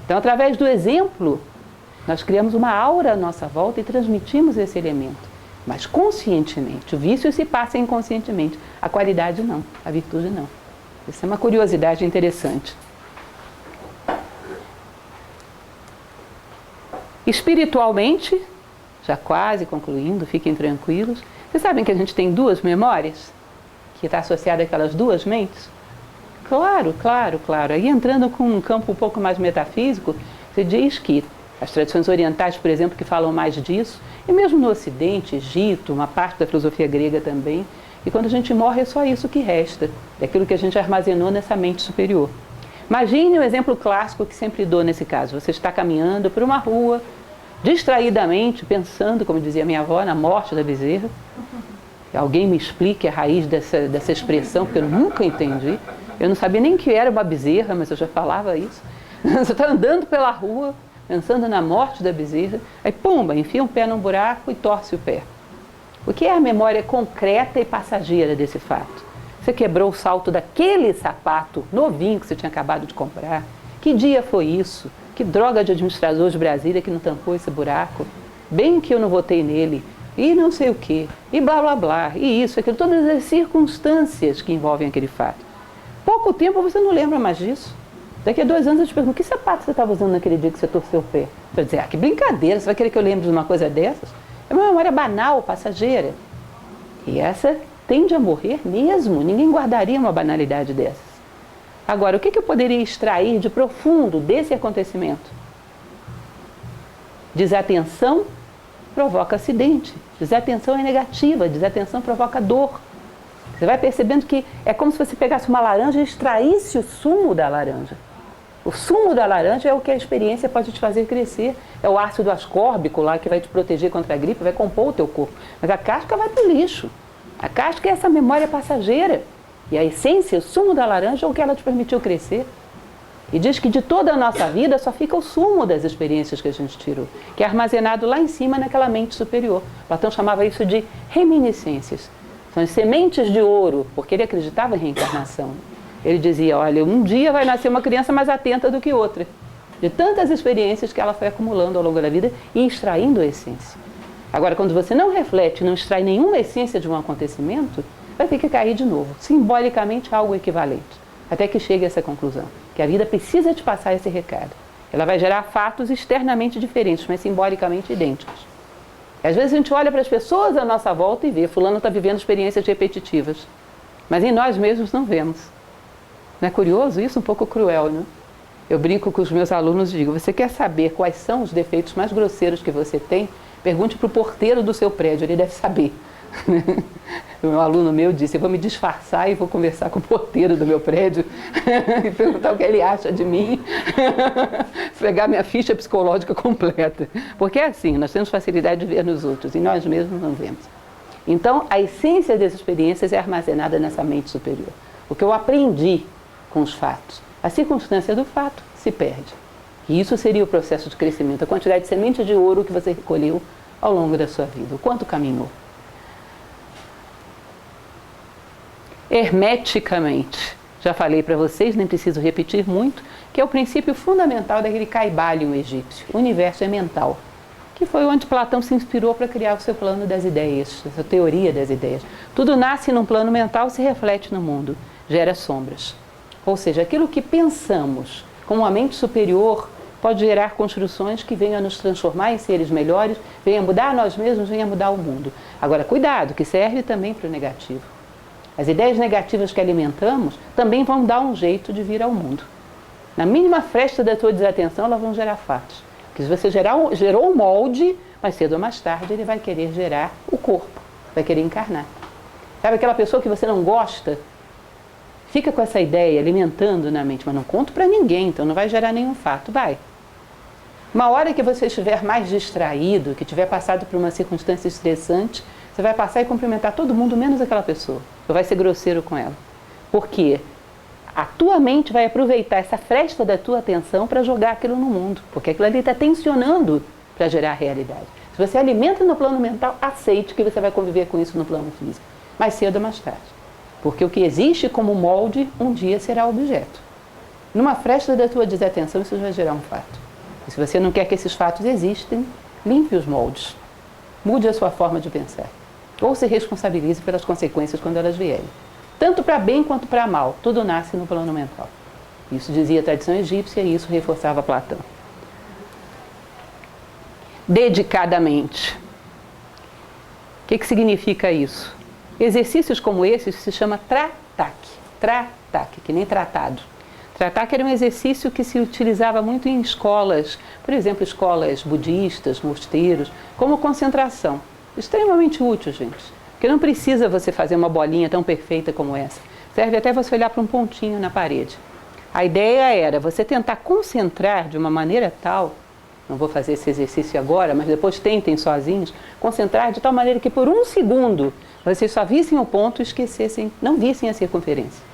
[SPEAKER 1] Então, através do exemplo, nós criamos uma aura à nossa volta e transmitimos esse elemento. Mas conscientemente. O vício se passa inconscientemente. A qualidade não, a virtude não. Isso é uma curiosidade interessante. Espiritualmente, já quase concluindo, fiquem tranquilos. Vocês sabem que a gente tem 2 memórias? Que está associada àquelas 2 mentes? Claro, claro, claro. Aí entrando com um campo um pouco mais metafísico, você diz que as tradições orientais, por exemplo, que falam mais disso, e mesmo no Ocidente, Egito, uma parte da filosofia grega também, e quando a gente morre é só isso que resta, daquilo que a gente armazenou nessa mente superior. Imagine o exemplo clássico que sempre dou nesse caso. Você está caminhando por uma rua, distraidamente, pensando, como dizia minha avó, na morte da bezerra. Alguém me explique a raiz dessa expressão, porque eu nunca entendi. Eu não sabia nem que era uma bezerra, mas eu já falava isso. Você está andando pela rua, pensando na morte da bezerra, aí pumba, enfia um pé num buraco e torce o pé. O que é a memória concreta e passageira desse fato? Você quebrou o salto daquele sapato novinho que você tinha acabado de comprar. Que dia foi isso? Que droga de administrador de Brasília que não tampou esse buraco? Bem que eu não votei nele. E não sei o quê. E blá, blá, blá. E isso, aquilo. Todas as circunstâncias que envolvem aquele fato. Pouco tempo você não lembra mais disso. Daqui a 2 anos eu te pergunto, que sapato você estava usando naquele dia que você torceu o pé? Você vai dizer, que brincadeira, você vai querer que eu lembre de uma coisa dessas? É uma memória banal, passageira. E essa tende a morrer mesmo. Ninguém guardaria uma banalidade dessas. Agora, o que eu poderia extrair de profundo desse acontecimento? Desatenção provoca acidente. Desatenção é negativa, desatenção provoca dor. Você vai percebendo que é como se você pegasse uma laranja e extraísse o sumo da laranja. O sumo da laranja é o que a experiência pode te fazer crescer. É o ácido ascórbico lá que vai te proteger contra a gripe, vai compor o teu corpo. Mas a casca vai para o lixo. A casca é essa memória passageira. E a essência, o sumo da laranja, é o que ela te permitiu crescer. E diz que de toda a nossa vida só fica o sumo das experiências que a gente tirou, que é armazenado lá em cima naquela mente superior. Platão chamava isso de reminiscências. São as sementes de ouro, porque ele acreditava em reencarnação. Ele dizia, olha, um dia vai nascer uma criança mais atenta do que outra. De tantas experiências que ela foi acumulando ao longo da vida e extraindo a essência. Agora, quando você não reflete, não extrai nenhuma essência de um acontecimento, vai ter que cair de novo, simbolicamente algo equivalente, até que chegue a essa conclusão, que a vida precisa te passar esse recado. Ela vai gerar fatos externamente diferentes, mas simbolicamente idênticos. E às vezes a gente olha para as pessoas à nossa volta e vê, fulano está vivendo experiências repetitivas, mas em nós mesmos não vemos. Não é curioso isso? Um pouco cruel, né? Eu brinco com os meus alunos e digo, você quer saber quais são os defeitos mais grosseiros que você tem? Pergunte para o porteiro do seu prédio, ele deve saber. Um aluno meu disse, eu vou me disfarçar e vou conversar com o porteiro do meu prédio e perguntar o que ele acha de mim, pegar minha ficha psicológica completa. Porque é assim, nós temos facilidade de ver nos outros e nós mesmos não vemos. Então, a essência das experiências é armazenada nessa mente superior. O que eu aprendi com os fatos. A circunstância do fato se perde. E isso seria o processo de crescimento, a quantidade de sementes de ouro que você recolheu ao longo da sua vida, o quanto caminhou. Hermeticamente, já falei para vocês, nem preciso repetir muito, que é o princípio fundamental daquele Caibalion egípcio. O universo é mental, que foi onde Platão se inspirou para criar o seu plano das ideias, a sua teoria das ideias. Tudo nasce num plano mental, se reflete no mundo, gera sombras. Ou seja, aquilo que pensamos com uma mente superior pode gerar construções que venham a nos transformar em seres melhores, venham a mudar nós mesmos, venham a mudar o mundo. Agora, cuidado, que serve também para o negativo. As ideias negativas que alimentamos também vão dar um jeito de vir ao mundo. Na mínima fresta da tua desatenção, elas vão gerar fatos. Porque se você gerou um molde, mais cedo ou mais tarde ele vai querer gerar o corpo, vai querer encarnar. Sabe aquela pessoa que você não gosta? Fica com essa ideia alimentando na mente, mas não conto para ninguém, então não vai gerar nenhum fato. Vai. Uma hora que você estiver mais distraído, que tiver passado por uma circunstância estressante, você vai passar e cumprimentar todo mundo, menos aquela pessoa. Ou vai ser grosseiro com ela. Porque a tua mente vai aproveitar essa fresta da tua atenção para jogar aquilo no mundo. Porque aquilo ali está tensionando para gerar a realidade. Se você alimenta no plano mental, aceite que você vai conviver com isso no plano físico. Mais cedo ou mais tarde. Porque o que existe como molde, um dia será objeto. Numa fresta da tua desatenção, isso vai gerar um fato. E se você não quer que esses fatos existem, limpe os moldes. Mude a sua forma de pensar. Ou se responsabilize pelas consequências quando elas vierem. Tanto para bem quanto para mal, tudo nasce no plano mental. Isso dizia a tradição egípcia e isso reforçava Platão. Dedicadamente. O que significa isso? Exercícios como esses se chama trataque, que nem tratado. Trataque era um exercício que se utilizava muito em escolas, por exemplo, escolas budistas, mosteiros, como concentração. Extremamente útil, gente. Porque não precisa você fazer uma bolinha tão perfeita como essa. Serve até você olhar para um pontinho na parede. A ideia era você tentar concentrar de uma maneira tal, não vou fazer esse exercício agora, mas depois tentem sozinhos, concentrar de tal maneira que por um segundo vocês só vissem o ponto e esquecessem, não vissem a circunferência.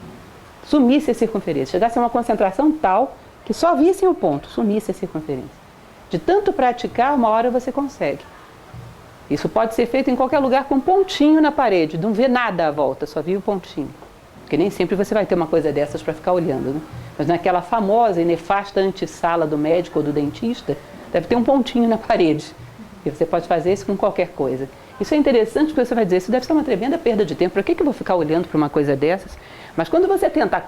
[SPEAKER 1] Sumisse a circunferência. Chegasse a uma concentração tal que só vissem o ponto, sumisse a circunferência. De tanto praticar, uma hora você consegue. Isso pode ser feito em qualquer lugar com um pontinho na parede, não vê nada à volta, só vê o pontinho. Porque nem sempre você vai ter uma coisa dessas para ficar olhando, né? Mas naquela famosa e nefasta antessala do médico ou do dentista, deve ter um pontinho na parede. E você pode fazer isso com qualquer coisa. Isso é interessante porque você vai dizer, isso deve ser uma tremenda perda de tempo, para que eu vou ficar olhando para uma coisa dessas? Mas quando você tentar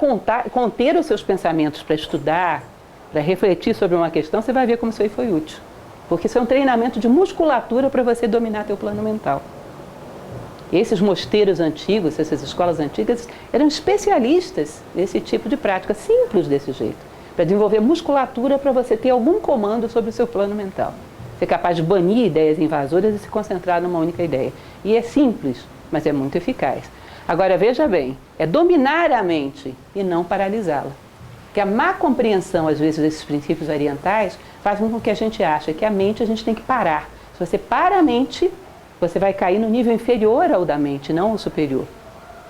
[SPEAKER 1] conter os seus pensamentos para estudar, para refletir sobre uma questão, você vai ver como isso aí foi útil. Porque isso é um treinamento de musculatura para você dominar teu plano mental. Esses mosteiros antigos, essas escolas antigas, eram especialistas nesse tipo de prática, simples desse jeito. Para desenvolver musculatura para você ter algum comando sobre o seu plano mental. Ser capaz de banir ideias invasoras e se concentrar numa única ideia. E é simples, mas é muito eficaz. Agora, veja bem, é dominar a mente e não paralisá-la. Porque a má compreensão, às vezes, desses princípios orientais faz com que a gente ache que a mente a gente tem que parar. Se você para a mente, você vai cair no nível inferior ao da mente, não ao superior.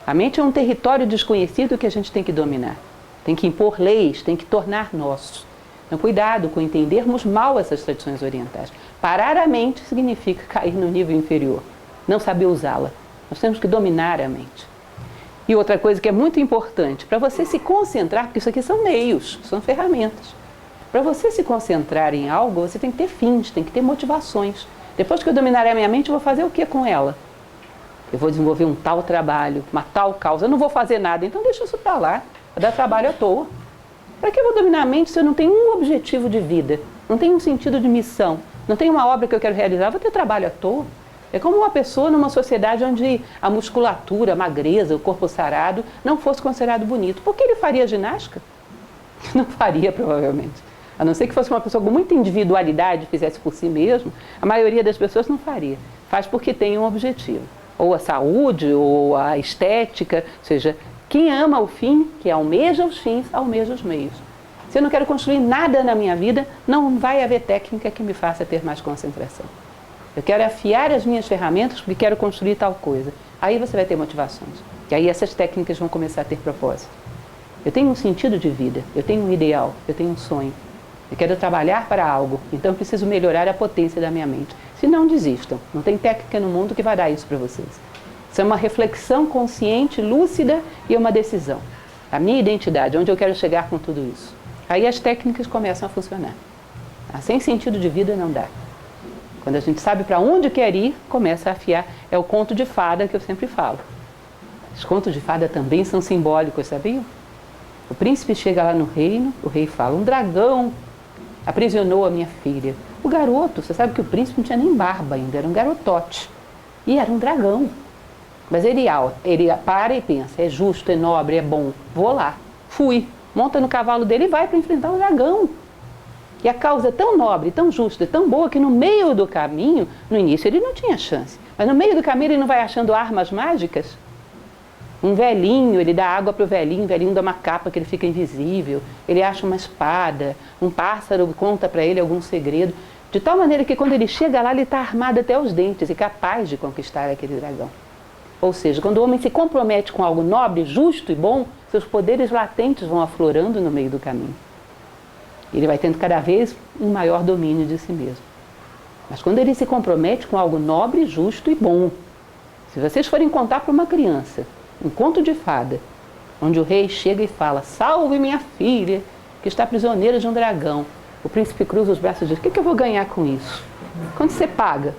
[SPEAKER 1] A mente é um território desconhecido que a gente tem que dominar. Tem que impor leis, tem que tornar nosso. Então, cuidado com entendermos mal essas tradições orientais. Parar a mente significa cair no nível inferior, não saber usá-la. Nós temos que dominar a mente. E outra coisa que é muito importante, para você se concentrar, porque isso aqui são meios, são ferramentas. Para você se concentrar em algo, você tem que ter fins, tem que ter motivações. Depois que eu dominar a minha mente, eu vou fazer o que com ela? Eu vou desenvolver um tal trabalho, uma tal causa, eu não vou fazer nada, então deixa isso para lá, vai dar trabalho à toa. Para que eu vou dominar a mente se eu não tenho um objetivo de vida, não tenho um sentido de missão, não tenho uma obra que eu quero realizar, eu vou ter trabalho à toa? É como uma pessoa numa sociedade onde a musculatura, a magreza, o corpo sarado não fosse considerado bonito. Por que ele faria ginástica? Não faria, provavelmente. A não ser que fosse uma pessoa com muita individualidade, fizesse por si mesmo, a maioria das pessoas não faria. Faz porque tem um objetivo. Ou a saúde, ou a estética, ou seja, quem ama o fim, que almeja os fins, almeja os meios. Se eu não quero construir nada na minha vida, não vai haver técnica que me faça ter mais concentração. Eu quero afiar as minhas ferramentas porque quero construir tal coisa. Aí você vai ter motivações. E aí essas técnicas vão começar a ter propósito. Eu tenho um sentido de vida, eu tenho um ideal, eu tenho um sonho. Eu quero trabalhar para algo, então eu preciso melhorar a potência da minha mente. Se não, desistam. Não tem técnica no mundo que vai dar isso para vocês. Isso é uma reflexão consciente, lúcida e uma decisão. A minha identidade, onde eu quero chegar com tudo isso. Aí as técnicas começam a funcionar. Sem sentido de vida não dá. Quando a gente sabe para onde quer ir, começa a afiar. É o conto de fada que eu sempre falo. Os contos de fada também são simbólicos, sabiam? O príncipe chega lá no reino, o rei fala, um dragão aprisionou a minha filha. O garoto, você sabe que o príncipe não tinha nem barba ainda, era um garotote. E era um dragão. Mas ele para e pensa, é justo, é nobre, é bom, vou lá. Fui, monta no cavalo dele e vai para enfrentar o dragão. E a causa é tão nobre, tão justa, tão boa, que no meio do caminho, no início ele não tinha chance, mas no meio do caminho ele não vai achando armas mágicas? Um velhinho, ele dá água para o velhinho dá uma capa que ele fica invisível, ele acha uma espada, um pássaro conta para ele algum segredo, de tal maneira que quando ele chega lá, ele está armado até os dentes e capaz de conquistar aquele dragão. Ou seja, quando o homem se compromete com algo nobre, justo e bom, seus poderes latentes vão aflorando no meio do caminho. Ele vai tendo cada vez um maior domínio de si mesmo. Mas quando ele se compromete com algo nobre, justo e bom, se vocês forem contar para uma criança um conto de fada, onde o rei chega e fala, salve minha filha, que está prisioneira de um dragão. O príncipe cruza os braços e diz, o que eu vou ganhar com isso? Quando você paga?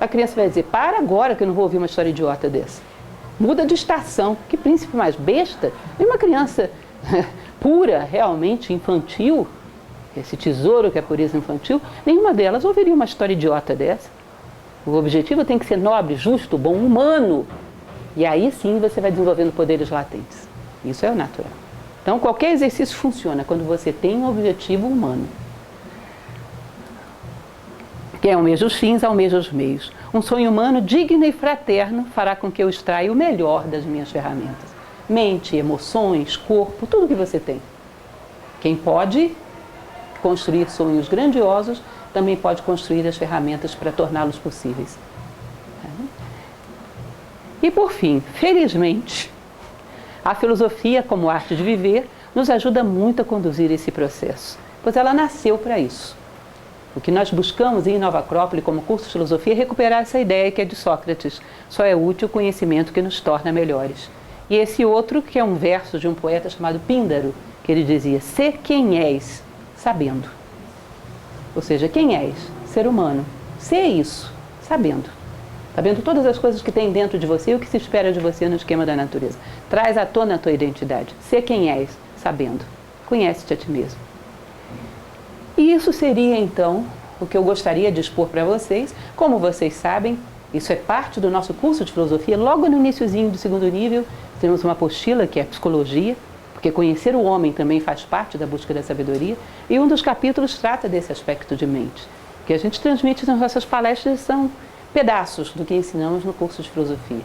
[SPEAKER 1] A criança vai dizer, para agora que eu não vou ouvir uma história idiota dessa. Muda de estação. Que príncipe mais besta? E uma criança pura, realmente infantil, esse tesouro que é pureza infantil, nenhuma delas ouviria uma história idiota dessa. O objetivo tem que ser nobre, justo, bom, humano. E aí sim você vai desenvolvendo poderes latentes. Isso é o natural. Então qualquer exercício funciona quando você tem um objetivo humano. Quem almeja os fins, almeja os meios. Um sonho humano digno e fraterno fará com que eu extraia o melhor das minhas ferramentas. Mente, emoções, corpo, tudo que você tem. Quem pode construir sonhos grandiosos, também pode construir as ferramentas para torná-los possíveis. E por fim, felizmente, a filosofia, como arte de viver, nos ajuda muito a conduzir esse processo, pois ela nasceu para isso. O que nós buscamos em Nova Acrópole como curso de filosofia é recuperar essa ideia que é de Sócrates, só é útil o conhecimento que nos torna melhores. E esse outro, que é um verso de um poeta chamado Píndaro, que ele dizia, ser quem és, sabendo. Ou seja, quem és? Ser humano. Ser isso, sabendo. Sabendo todas as coisas que tem dentro de você e o que se espera de você no esquema da natureza. Traz à tona a tua identidade. Ser quem és, sabendo. Conhece-te a ti mesmo. E isso seria, então, o que eu gostaria de expor para vocês. Como vocês sabem, isso é parte do nosso curso de filosofia. Logo no iniciozinho do segundo nível, temos uma apostila que é psicologia, porque conhecer o homem também faz parte da busca da sabedoria. E um dos capítulos trata desse aspecto de mente. O que a gente transmite nas nossas palestras são pedaços do que ensinamos no curso de filosofia.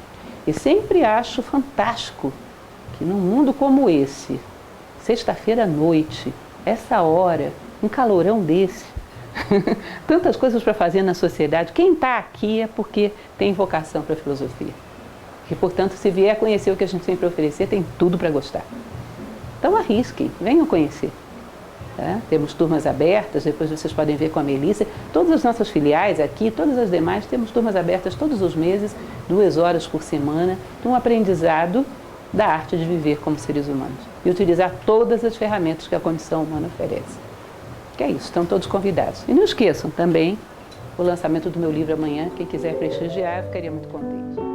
[SPEAKER 1] E sempre acho fantástico que num mundo como esse, sexta-feira à noite, essa hora, um calorão desse, tantas coisas para fazer na sociedade, quem está aqui é porque tem vocação para a filosofia. E, portanto, se vier conhecer o que a gente tem para oferecer, tem tudo para gostar. Então arrisquem, venham conhecer. Tá? Temos turmas abertas, depois vocês podem ver com a Melissa. Todas as nossas filiais aqui, todas as demais, temos turmas abertas todos os meses, 2 horas por semana, um aprendizado da arte de viver como seres humanos e utilizar todas as ferramentas que a condição humana oferece. Que é isso, estão todos convidados. E não esqueçam também o lançamento do meu livro amanhã, quem quiser prestigiar, eu ficaria muito contente.